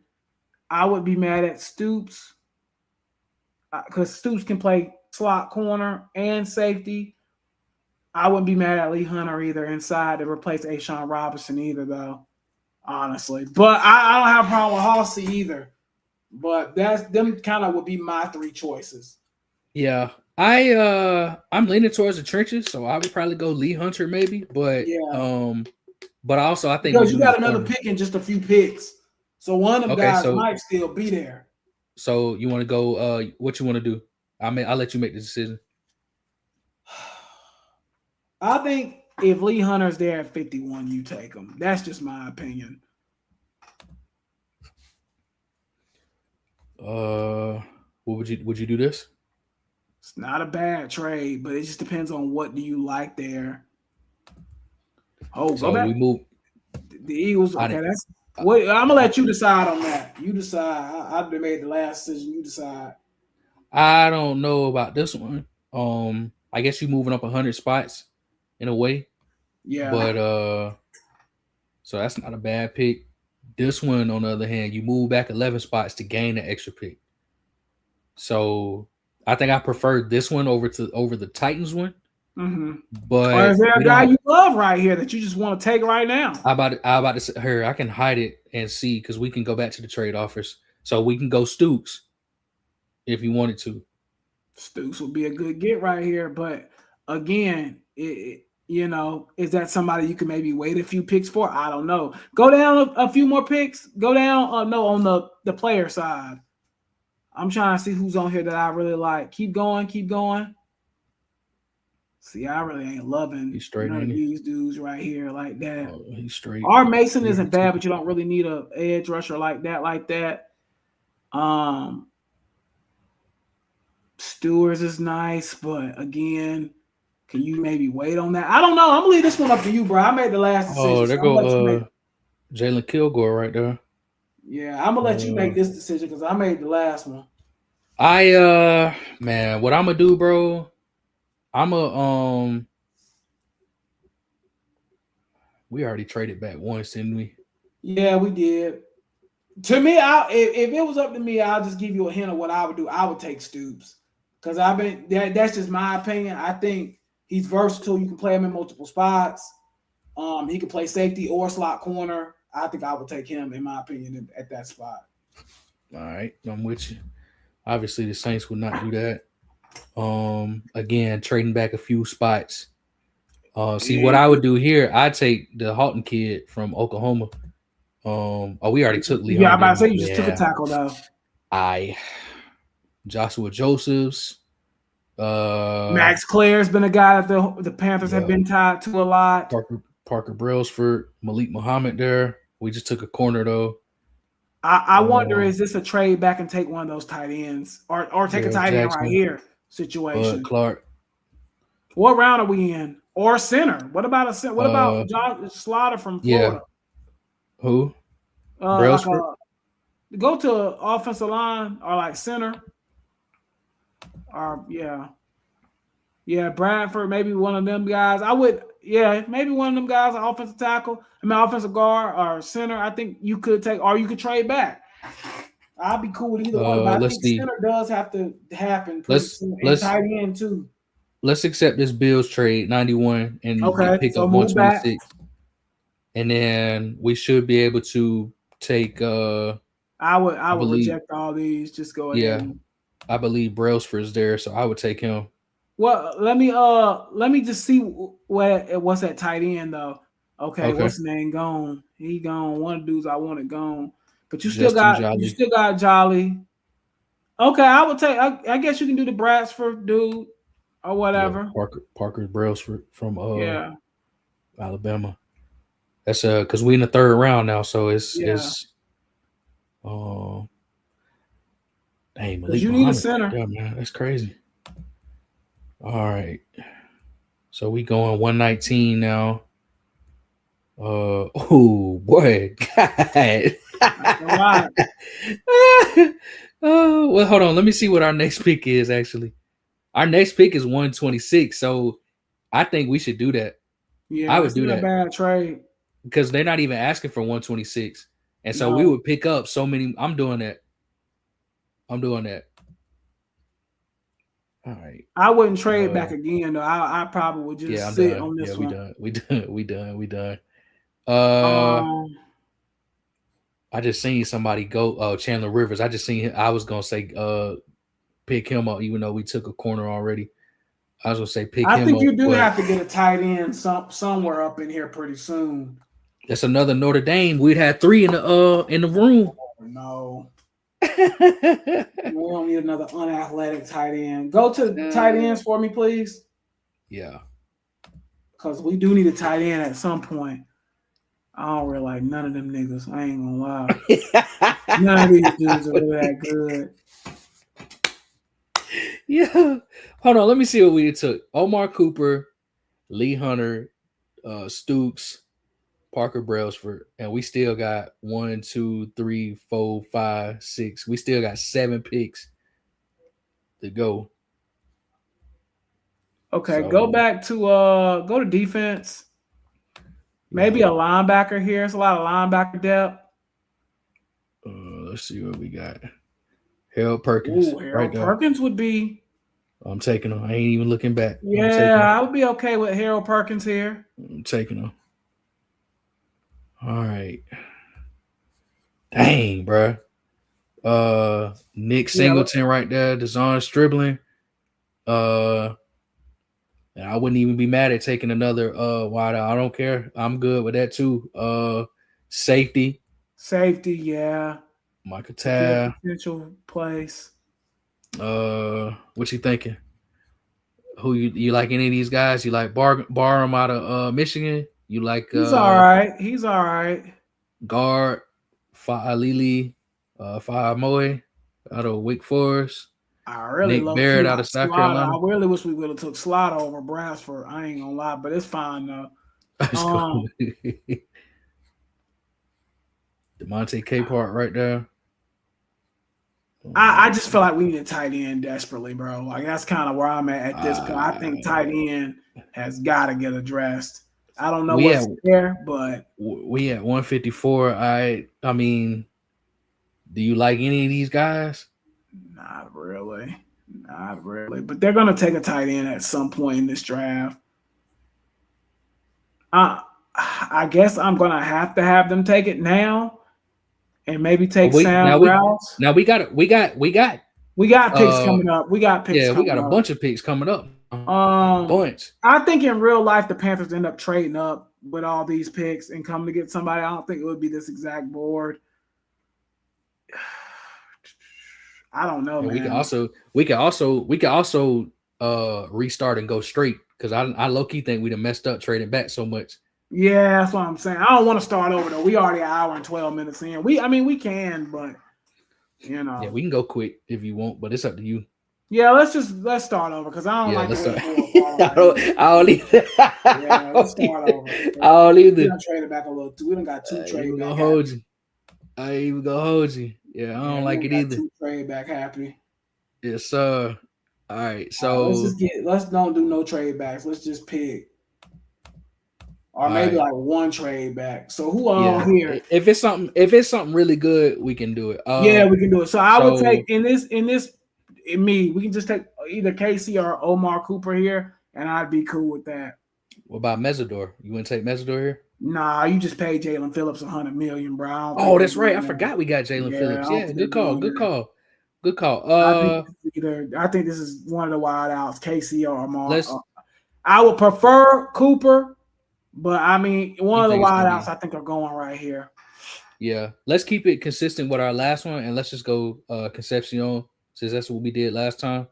I would be mad at Stoops because Stoops can play slot corner and safety. I wouldn't be mad at Lee Hunter either inside to replace Ashawn Robinson either, though, honestly. But I don't have a problem with Halsey either. But that's them kind of would be my three choices. Yeah. I'm leaning towards the trenches, so I would probably go Lee Hunter maybe, but but also I think because you got another pick in just a few picks. So one of them guys might still be there. So you want to go what you want to do? I'll let you make the decision. I think if Lee Hunter's there at 51, you take him. That's just my opinion. What would you do this? It's not a bad trade, but it just depends on what do you like there. Oh, so go back. We move the Eagles. Okay, that's wait. I'm gonna let you decide on that. You decide. I've made the last decision. You decide. I don't know about this one. I guess you're moving up 100 spots in a way. Yeah. But so that's not a bad pick. This one, on the other hand, you move back 11 spots to gain an extra pick. So I think I prefer this one over the Titans one. Mm-hmm. But or is there a guy you love right here that you just want to take right now? I about to say her. I can hide it and see because we can go back to the trade offers. So we can go Stoops if you wanted to. Stoops would be a good get right here, but again, is that somebody you can maybe wait a few picks for? I don't know. Go down a few more picks. Go down. No, on the player side. I'm trying to see who's on here that I really like. Keep going. See, I really ain't loving none of these dudes right here like that. Oh, he's straight. R. Mason isn't bad, but you don't really need a edge rusher like that. Stewards is nice, but again, can you maybe wait on that? I don't know. I'm gonna leave this one up to you, bro. I made the last decision. Oh, there go Jalen Kilgore right there. Yeah, I'm gonna let you make this decision because I made the last one. Man, what I'm gonna do, bro? We already traded back once, didn't we? Yeah, we did. To me, if it was up to me, I'll just give you a hint of what I would do. I would take Stoops because that's just my opinion. I think he's versatile. You can play him in multiple spots. He can play safety or slot corner. I think I would take him, in my opinion, at that spot. All right, I'm with you. Obviously, the Saints would not do that. Again, trading back a few spots. What I would do here, I'd take the Halton kid from Oklahoma. We already took Lee. Yeah, I'm about to say you just took a tackle though. Joshua Josephs. Max Clare's been a guy that the Panthers have been tied to a lot. Parker Brailsford, Malik Muhammad there. We just took a corner though. I wonder, is this a trade back and take one of those tight ends or take a tight end right here situation? Clark. What round are we in? Or center? What about a center? What about John Slaughter from Florida? Yeah. Who? Brailsford? Go to offensive line or like center. Or Bradford, maybe one of them guys. Maybe one of them guys, an offensive tackle. Offensive guard or center. I think you could take, or you could trade back. I'd be cool with either one. But I think center does have to happen. Let's tight end too. Let's accept this Bills trade 91 and pick up 126, and then we should be able to take. I would reject all these. Just go ahead. Yeah, I believe Brailsford's there, so I would take him. Well, let me just see what's that tight end though. Okay. What's his name gone? He gone. One of the dudes I wanted gone, but you still got Jolly. Okay, I would take. I guess you can do the Bradford dude or whatever. Yeah, Parker Brailsford from Alabama. That's because we in the third round now, so it's Malik you need a center. Yeah, man, that's crazy. All right, so we going 119 now. Oh boy, God. Well, hold on. Let me see what our next pick is. Actually, our next pick is 126. So I think we should do that. Yeah, I would do that. Not a bad trade. because they're not even asking for 126, and so we No, would pick up so many. I'm doing that. All right. I wouldn't trade back again though. I probably would Yeah, just I'm sit done. on Yeah, this we one. done. Uh, Um, I just seen somebody go. Chandler Rivers. I just seen. I was gonna say pick him up, even though we took a corner already. I was gonna say pick I him think up, you do but have to get a tight end somewhere up in here pretty soon. that's another Notre Dame. We'd had 3 in the room. No, we don't need another unathletic tight end. Go to tight ends for me, please, Yeah. because we do need a tight end at some point. I don't really like none of them niggas. I ain't gonna lie. None of these dudes are really that good. Yeah. Hold on. Let me see what we took. Omar Cooper, Lee Hunter, Stooks, Parker Brailsford, and we still got 1, 2, 3, 4, 5, 6. We still got 7 picks to go. Okay, So, go to defense. Maybe yeah. a linebacker here. It's a lot of linebacker depth. Let's see what we got. Harold Perkins, Ooh, right Harold there. Perkins would be. I'm taking him. I ain't even looking back. Yeah, I would be okay with Harold Perkins here. I'm taking him. All right. Dang, bro. Nick Singleton right there. Deshaun Stribling. And I wouldn't even be mad at taking another wide out. I don't care. I'm good with that too. Safety. Safety, yeah. Michael Could be a Tab. potential place. What you thinking? Who you like any of these guys? You like Barham out of Michigan? You like He's all right. He's all right. guard Fa'alili Fa'amoe out of Wake Forest. I really Nick low Barrett key out like of South Slaughter. I Carolina. really wish we would have took Slaughter over Brasford. I ain't gonna lie, but it's fine though. That's cool. DeMonte Capehart right there. I just feel like we need a tight end desperately, bro. Like that's kind of where I'm at this point. I think tight end has got to get addressed. I don't know what's there, but we at 154. I mean, do you like any of these guys? Not really. But they're gonna take a tight end at some point in this draft. I guess I'm gonna have to have them take it now. And maybe take Sam Rouse. Now we got picks coming up. We got a bunch of picks coming up. Bunch. I think in real life the Panthers end up trading up with all these picks and come to get somebody. I don't think it would be this exact board. I don't know, man. We can also restart and go straight because I low key think we done messed up trading back so much. Yeah, that's what I'm saying. I don't want to start over though. We already an hour and 12 minutes in. We can, but you know. Yeah, we can go quick if you want, but it's up to you. Yeah, let's start over because I don't like the way I don't either. Yeah, let's start over. I don't either. We done traded back a little. We done got 2 trade back. I ain't even gonna hold you. Yeah, I don't like it either. 2 trade back happy. Yes, sir. All right, so let's don't do no trade backs. Let's just pick. Or maybe like 1 trade back. So who are here? If it's something really good, we can do it. Yeah, we can do it. So I would take we can just take either Casey or Omar Cooper here, and I'd be cool with that. What about Mesidor? You want to take Mesidor here? Nah, you just paid Jalen Phillips $100 million, bro. Oh, that's right. I forgot we got Jalen Phillips. Yeah, good call. I think this is one of the wide outs, Casey or Omar. I would prefer Cooper. But I mean, one of the wideouts I think are going right here. Yeah, let's keep it consistent with our last one, and let's just go Concepcion since that's what we did last time.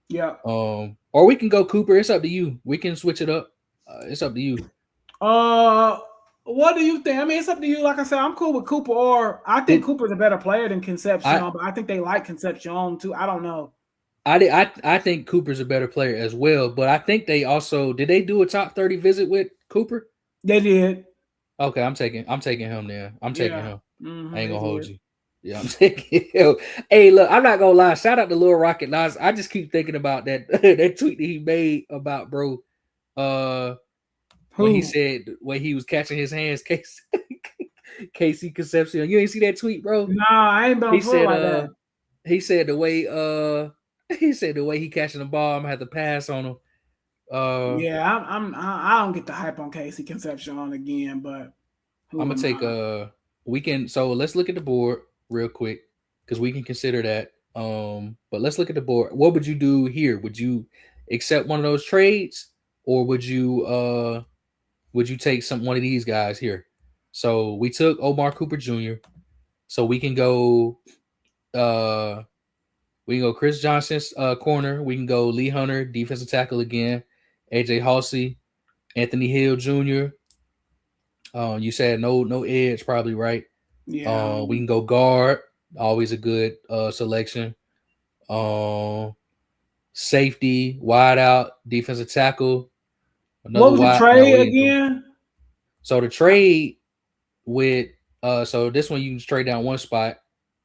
Yeah. Or we can go Cooper. It's up to you. We can switch it up. It's up to you. What do you think? I mean, it's up to you. Like I said, I'm cool with Cooper. Or I think Cooper's a better player than Concepcion, but I think they like Concepcion too. I don't know. I think Cooper's a better player as well, but I think they also did they do a top 30 visit with Cooper? They did. Okay, I'm taking him there. I'm taking him. Mm-hmm, I ain't gonna hold you. Yeah, I'm taking him. Hey, look, I'm not gonna lie. Shout out to Lil Rocket Nas. I just keep thinking about that tweet that he made about bro. when he Who? said the way he was catching his hands, Casey Concepcion. You ain't see that tweet, bro? Nah, I ain't been on He Twitter said, like that. he said the way he said the way he catching the ball, I'm gonna have to pass on him. Yeah, I don't get the hype on Casey Concepcion again, but I'm who gonna am take I? we can so let's look at the board real quick because we can consider that. But let's look at the board. What would you do here? Would you accept one of those trades, or would you take one of these guys here? So we took Omar Cooper Jr. So we can go Chris Johnson's corner. We can go Lee Hunter, defensive tackle again. AJ Halsey, Anthony Hill Jr. You said no edge, probably right. Yeah. We can go guard, always a good selection. Safety, wide out, defensive tackle, What another was the wide. No, trade we didn't do. again? So the trade with so this one you can trade down one spot,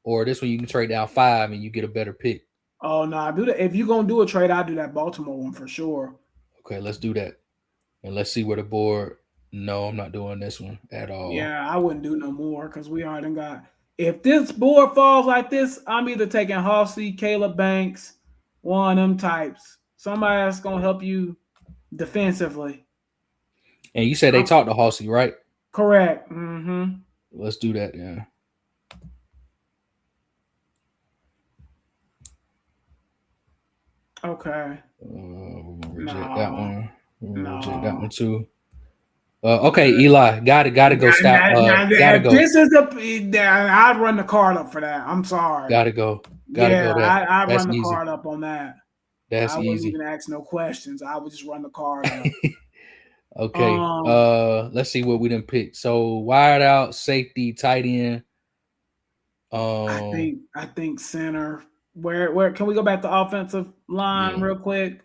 or this one you can trade down 5 and you get a better pick. Oh no, do that. If you're gonna do a trade, I'll do that Baltimore one for sure. Okay, let's do that. And let's see where the board. No, I'm not doing this one at all. Yeah, I wouldn't do no more because we already got. If this board falls like this, I'm either taking Halsey, Caleb Banks, one of them types. Somebody that's gonna help you defensively. And you said they talked to Halsey, right? Correct. Mm-hmm. Let's do that, yeah. Okay. We're gonna reject that one. We're gonna reject that No. one too. Okay, Eli, gotta go. Stop. Gotta go. This is I'd run the card up for that. I'm sorry. Gotta go. Yeah, That. I'd That's run the easy. card up on that. That's I wouldn't easy. even ask no questions. I would just run the card up. Okay. Let's see what we didn't pick. So wide out, safety, tight end. I think center. Where can we go back to offensive line real quick?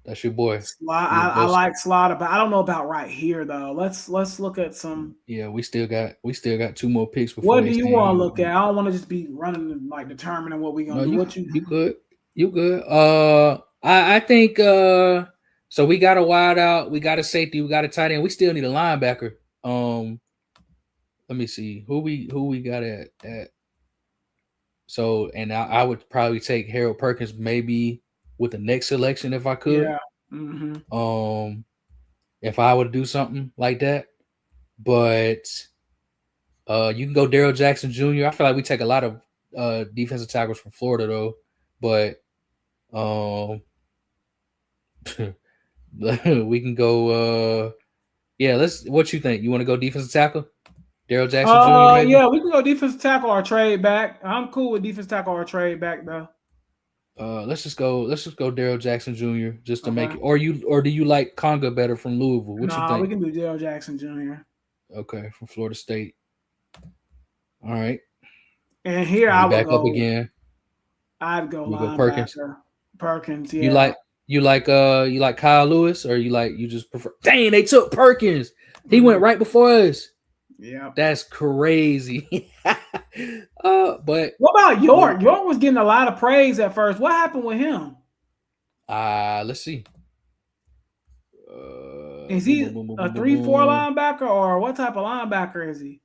That's your boy. I like Slaughter, but I don't know about right here though. Let's look at some. Yeah, we still got 2 more picks before. What do you want to look at? I don't want to just be running and like determining what we're gonna do. You good? You good? I think so we got a wide out, we got a safety, we got a tight end. We still need a linebacker. Let me see who we got at. So and I would probably take Harold Perkins maybe with the next selection if I could. Yeah. Mm-hmm. If I would do something like that, but you can go Daryl Jackson Jr. I feel like we take a lot of defensive tackles from Florida though, but we can go. What you think? You want to go defensive tackle? Daryl Jackson Jr. Maybe? Yeah, we can go defensive tackle or trade back. I'm cool with defensive tackle or trade back though. Let's just go Daryl Jackson Jr. just to make it. Or do you like Conga better from Louisville? What you think? We can do Daryl Jackson Jr. Okay, from Florida State. All right. And here I would back go up again. I'd go linebacker. Perkins. Perkins, yeah. You like Kyle Lewis, or you just prefer? Dang, they took Perkins. He went right before us. Yeah, that's crazy. But what about York? York was getting a lot of praise at first. What happened with him? Let's see. Is he a 3-4 linebacker, or what type of linebacker is he?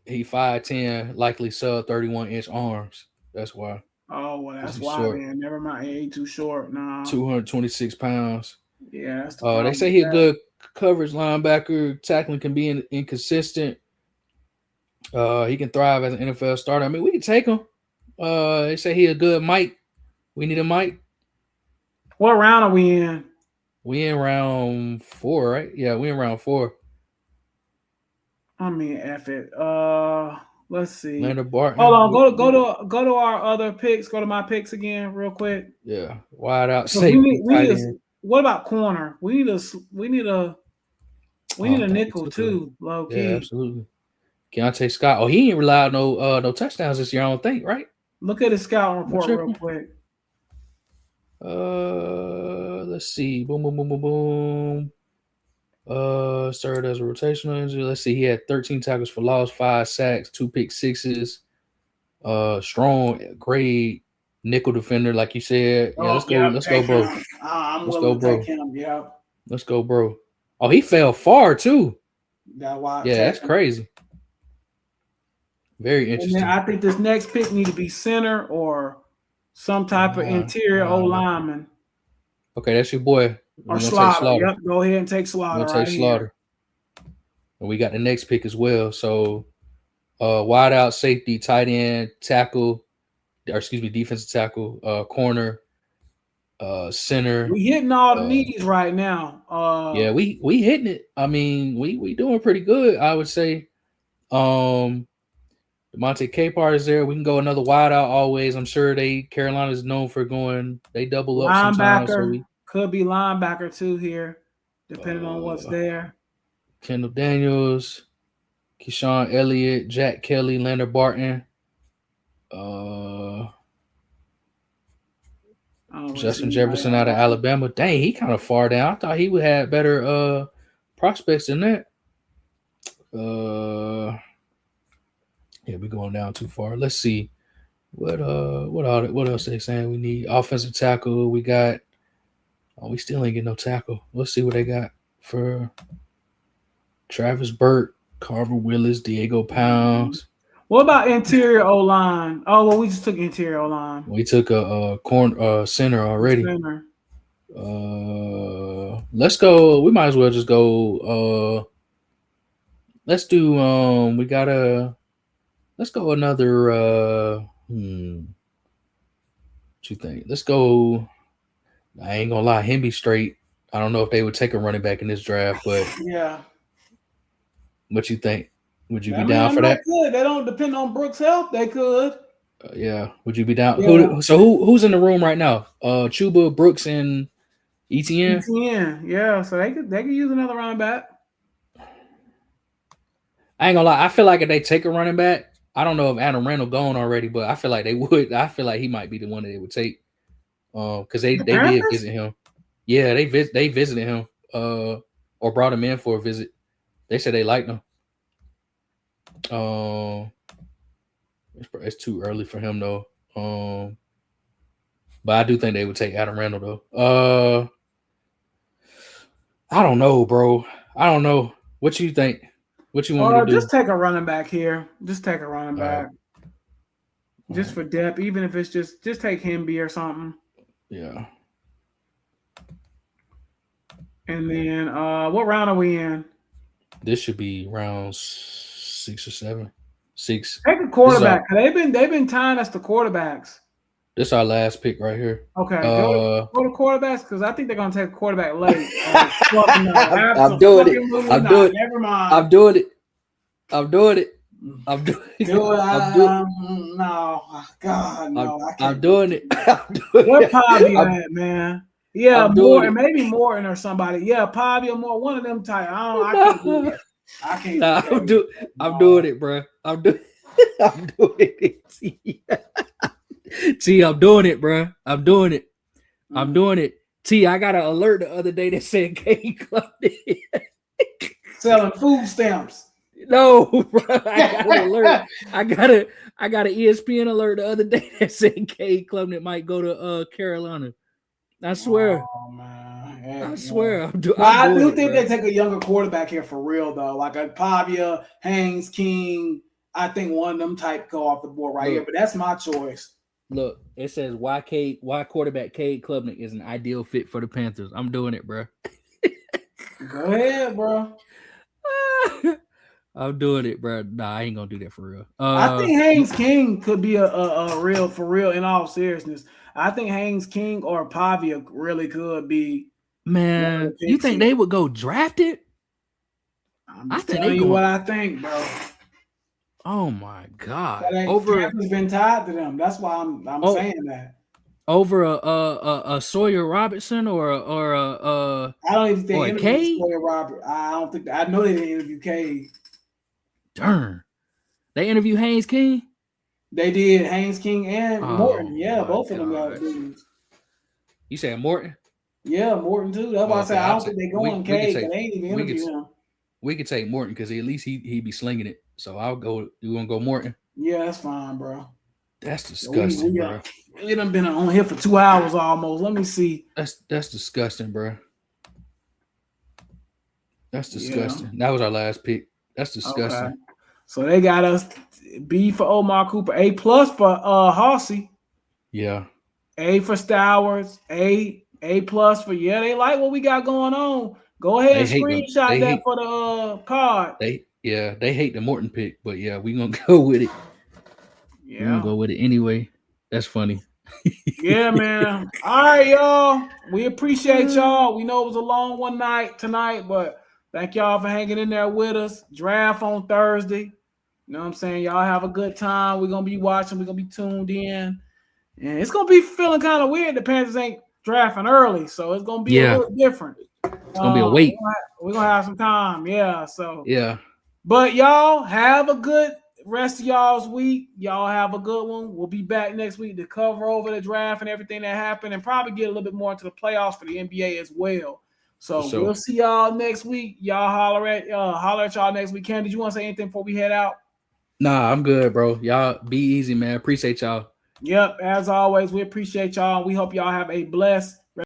He 5'10", likely sub 31-inch arms. That's why. Oh well, that's why. Short. Man, never mind. He ain't too short. No. 226 pounds. Yeah, that's the they say he's a good coverage linebacker. Tackling can be inconsistent. He can thrive as an NFL starter. I mean, we can take him. They say he a good Mike. We need a Mike. What round are we in? We in round 4, right? Yeah, we in round 4. I mean, F it. Let's see. Lander Barton. Hold on. Go to our other picks. Go to my picks again, real quick. Yeah, wide out safety. What about corner? We need a nickel too, low key. Yeah, absolutely. Keontae Scott. Oh, he ain't allowed no touchdowns this year, I don't think, right? Look at his scouting report real quick. Let's see. Boom, boom, boom, boom, boom. Served as a rotational injury. Let's see. He had 13 tackles for loss, 5 sacks, 2 pick sixes. Strong, great nickel defender, like you said. Yeah, let's go, bro. I'm willing to take him. Yeah. Let's go, bro. Oh, he fell far too. That's why I Yeah, take that's him. crazy. Very And then interesting. I think this next pick need to be center or some type of interior O Line. lineman Okay, that's your boy. or We're gonna take Slaughter. Slaughter. Yep, go ahead and take We're Slaughter gonna take right here. Slaughter. And we got the next pick as well. So wide out, safety, tight end, tackle, or excuse me, defensive tackle, corner, center. We hitting all the needs right now. Yeah, we hitting it. I mean, we doing pretty good, I would say. Monte Capar is there. We can go another wide out always. I'm sure Carolina's known for they double up sometimes. So linebacker we could be linebacker too here, depending on what's uh there. Kendall Daniels, Keyshawn Elliott, Jack Kelly, Leonard Barton, Justin Jefferson out of Alabama. Dang, he kind of far down. I thought he would have better prospects than that. Yeah, we're going down too far. Let's see. What else they saying we need? Offensive tackle. We got we still ain't getting no tackle. Let's see what they got for Travis Burt, Carver Willis, Diego Pounds. What about interior O line? Oh well, we just took interior O line. We took a center already. Center. Let's go. We might as well just go. Let's do. Let's go another. What you think? Let's go. I ain't gonna lie, Hemby straight. I don't know if they would take a running back in this draft, but yeah. What you think? Would you be down for that? Could. They don't depend on Brooks' health. They could. Yeah. Would you be down? Yeah. Who's in the room right now? Chuba, Brooks, and ETN. ETN. Yeah. So they could use another running back. I ain't gonna lie. I feel like if they take a running back, I don't know if Adam Randall gone already, but I feel like they would. I feel like he might be the one that they would take. Because they did visit him. Yeah, they visited him. Or brought him in for a visit. They said they liked him. It's too early for him though. But I do think they would take Adam Randall though. I don't know, bro. I don't know. What you think? What you want me to do? Just take a running back here. Just take a running back. Right. Just for depth, even if it's just take Hemby or something. Yeah. And then what round are we in? This should be round 6 or 7. 6. Take a quarterback. They've been tying us to quarterbacks. This is our last pick right here. Okay, go to quarterbacks because I think they're gonna take a quarterback late. I'm doing it. I'm doing it. Never mind. I'm doing it. I'm doing it. I'm doing it. No, God, no. I can't. I'm doing it. Where Pavia at, man? Yeah, Morton, maybe Morton or somebody. Yeah, Pavia, more one of them type. I can't do it. I can't. Nah, I'm doing it, bro. I'm doing it. T, I'm doing it, bro. I'm doing it. I'm doing it. T, I got an alert the other day that said K Club selling food stamps. No, bro. I got an alert. I got an ESPN alert the other day that said K Club that might go to Carolina. I swear. Oh man. I swear. I do think they take a younger quarterback here for real though. Like a Pavia, Haynes, King. I think one of them type go off the board here, but that's my choice. Look, it says why quarterback Cade Klubnik is an ideal fit for the Panthers. I'm doing it, bro. Go ahead, bro. I'm doing it, bro. Nah, I ain't gonna do that for real. I think Haynes King could be a real for real. In all seriousness, I think Haynes King or Pavia really could be. Man, you think they would go draft it? I'm just telling you what I think, bro. Oh my God! Panthers been tied to them. That's why I'm saying that. Over a Sawyer Robertson or a I don't even think interview Sawyer Robert. I don't think I know they didn't interview Cade. Darn, they interview Haynes King. They did Haynes King and Morton. Yeah, both of them got dudes. You said Morton? Yeah, Morton too. That's why I said I don't think they going Cade. They ain't even interview him. We could take Morton because at least he be slinging it. So I'll go. You want to go Morton? Yeah, that's fine, bro. That's disgusting, bro. We done been on here for 2 hours almost. Let me see. That's disgusting, bro. That's Yeah. disgusting. That was our last pick. That's Okay. disgusting. So they got us B for Omar Cooper, A plus for Hossey, Yeah. A for Stowers, A plus for they like what we got going on. Go ahead They and hate them. screenshot They that hate for the card. they hate the Morton pick, but yeah, we gonna go with it. We're gonna Yeah. go with it anyway. That's funny. Yeah, man. All right, y'all. We appreciate y'all. We know it was a long one night tonight, but thank y'all for hanging in there with us. Draft on Thursday. You know what I'm saying? Y'all have a good time. We're gonna be watching, we're gonna be tuned in. And it's gonna be feeling kind of weird. The Panthers ain't drafting early, so it's gonna be a Yeah, little different. it's gonna be a wait. We're gonna have some time, yeah. So, Yeah. but y'all have a good rest of y'all's week. Y'all have a good one. We'll be back next week to cover over the draft and everything that happened, and probably get a little bit more into the playoffs for the NBA as well. For So sure. we'll see y'all next week. Y'all holler at y'all next week. Ken, did you want to say anything before we head out? Nah, I'm good, bro. Y'all be easy, man. Appreciate y'all. Yep, as always, we appreciate y'all. We hope y'all have a blessed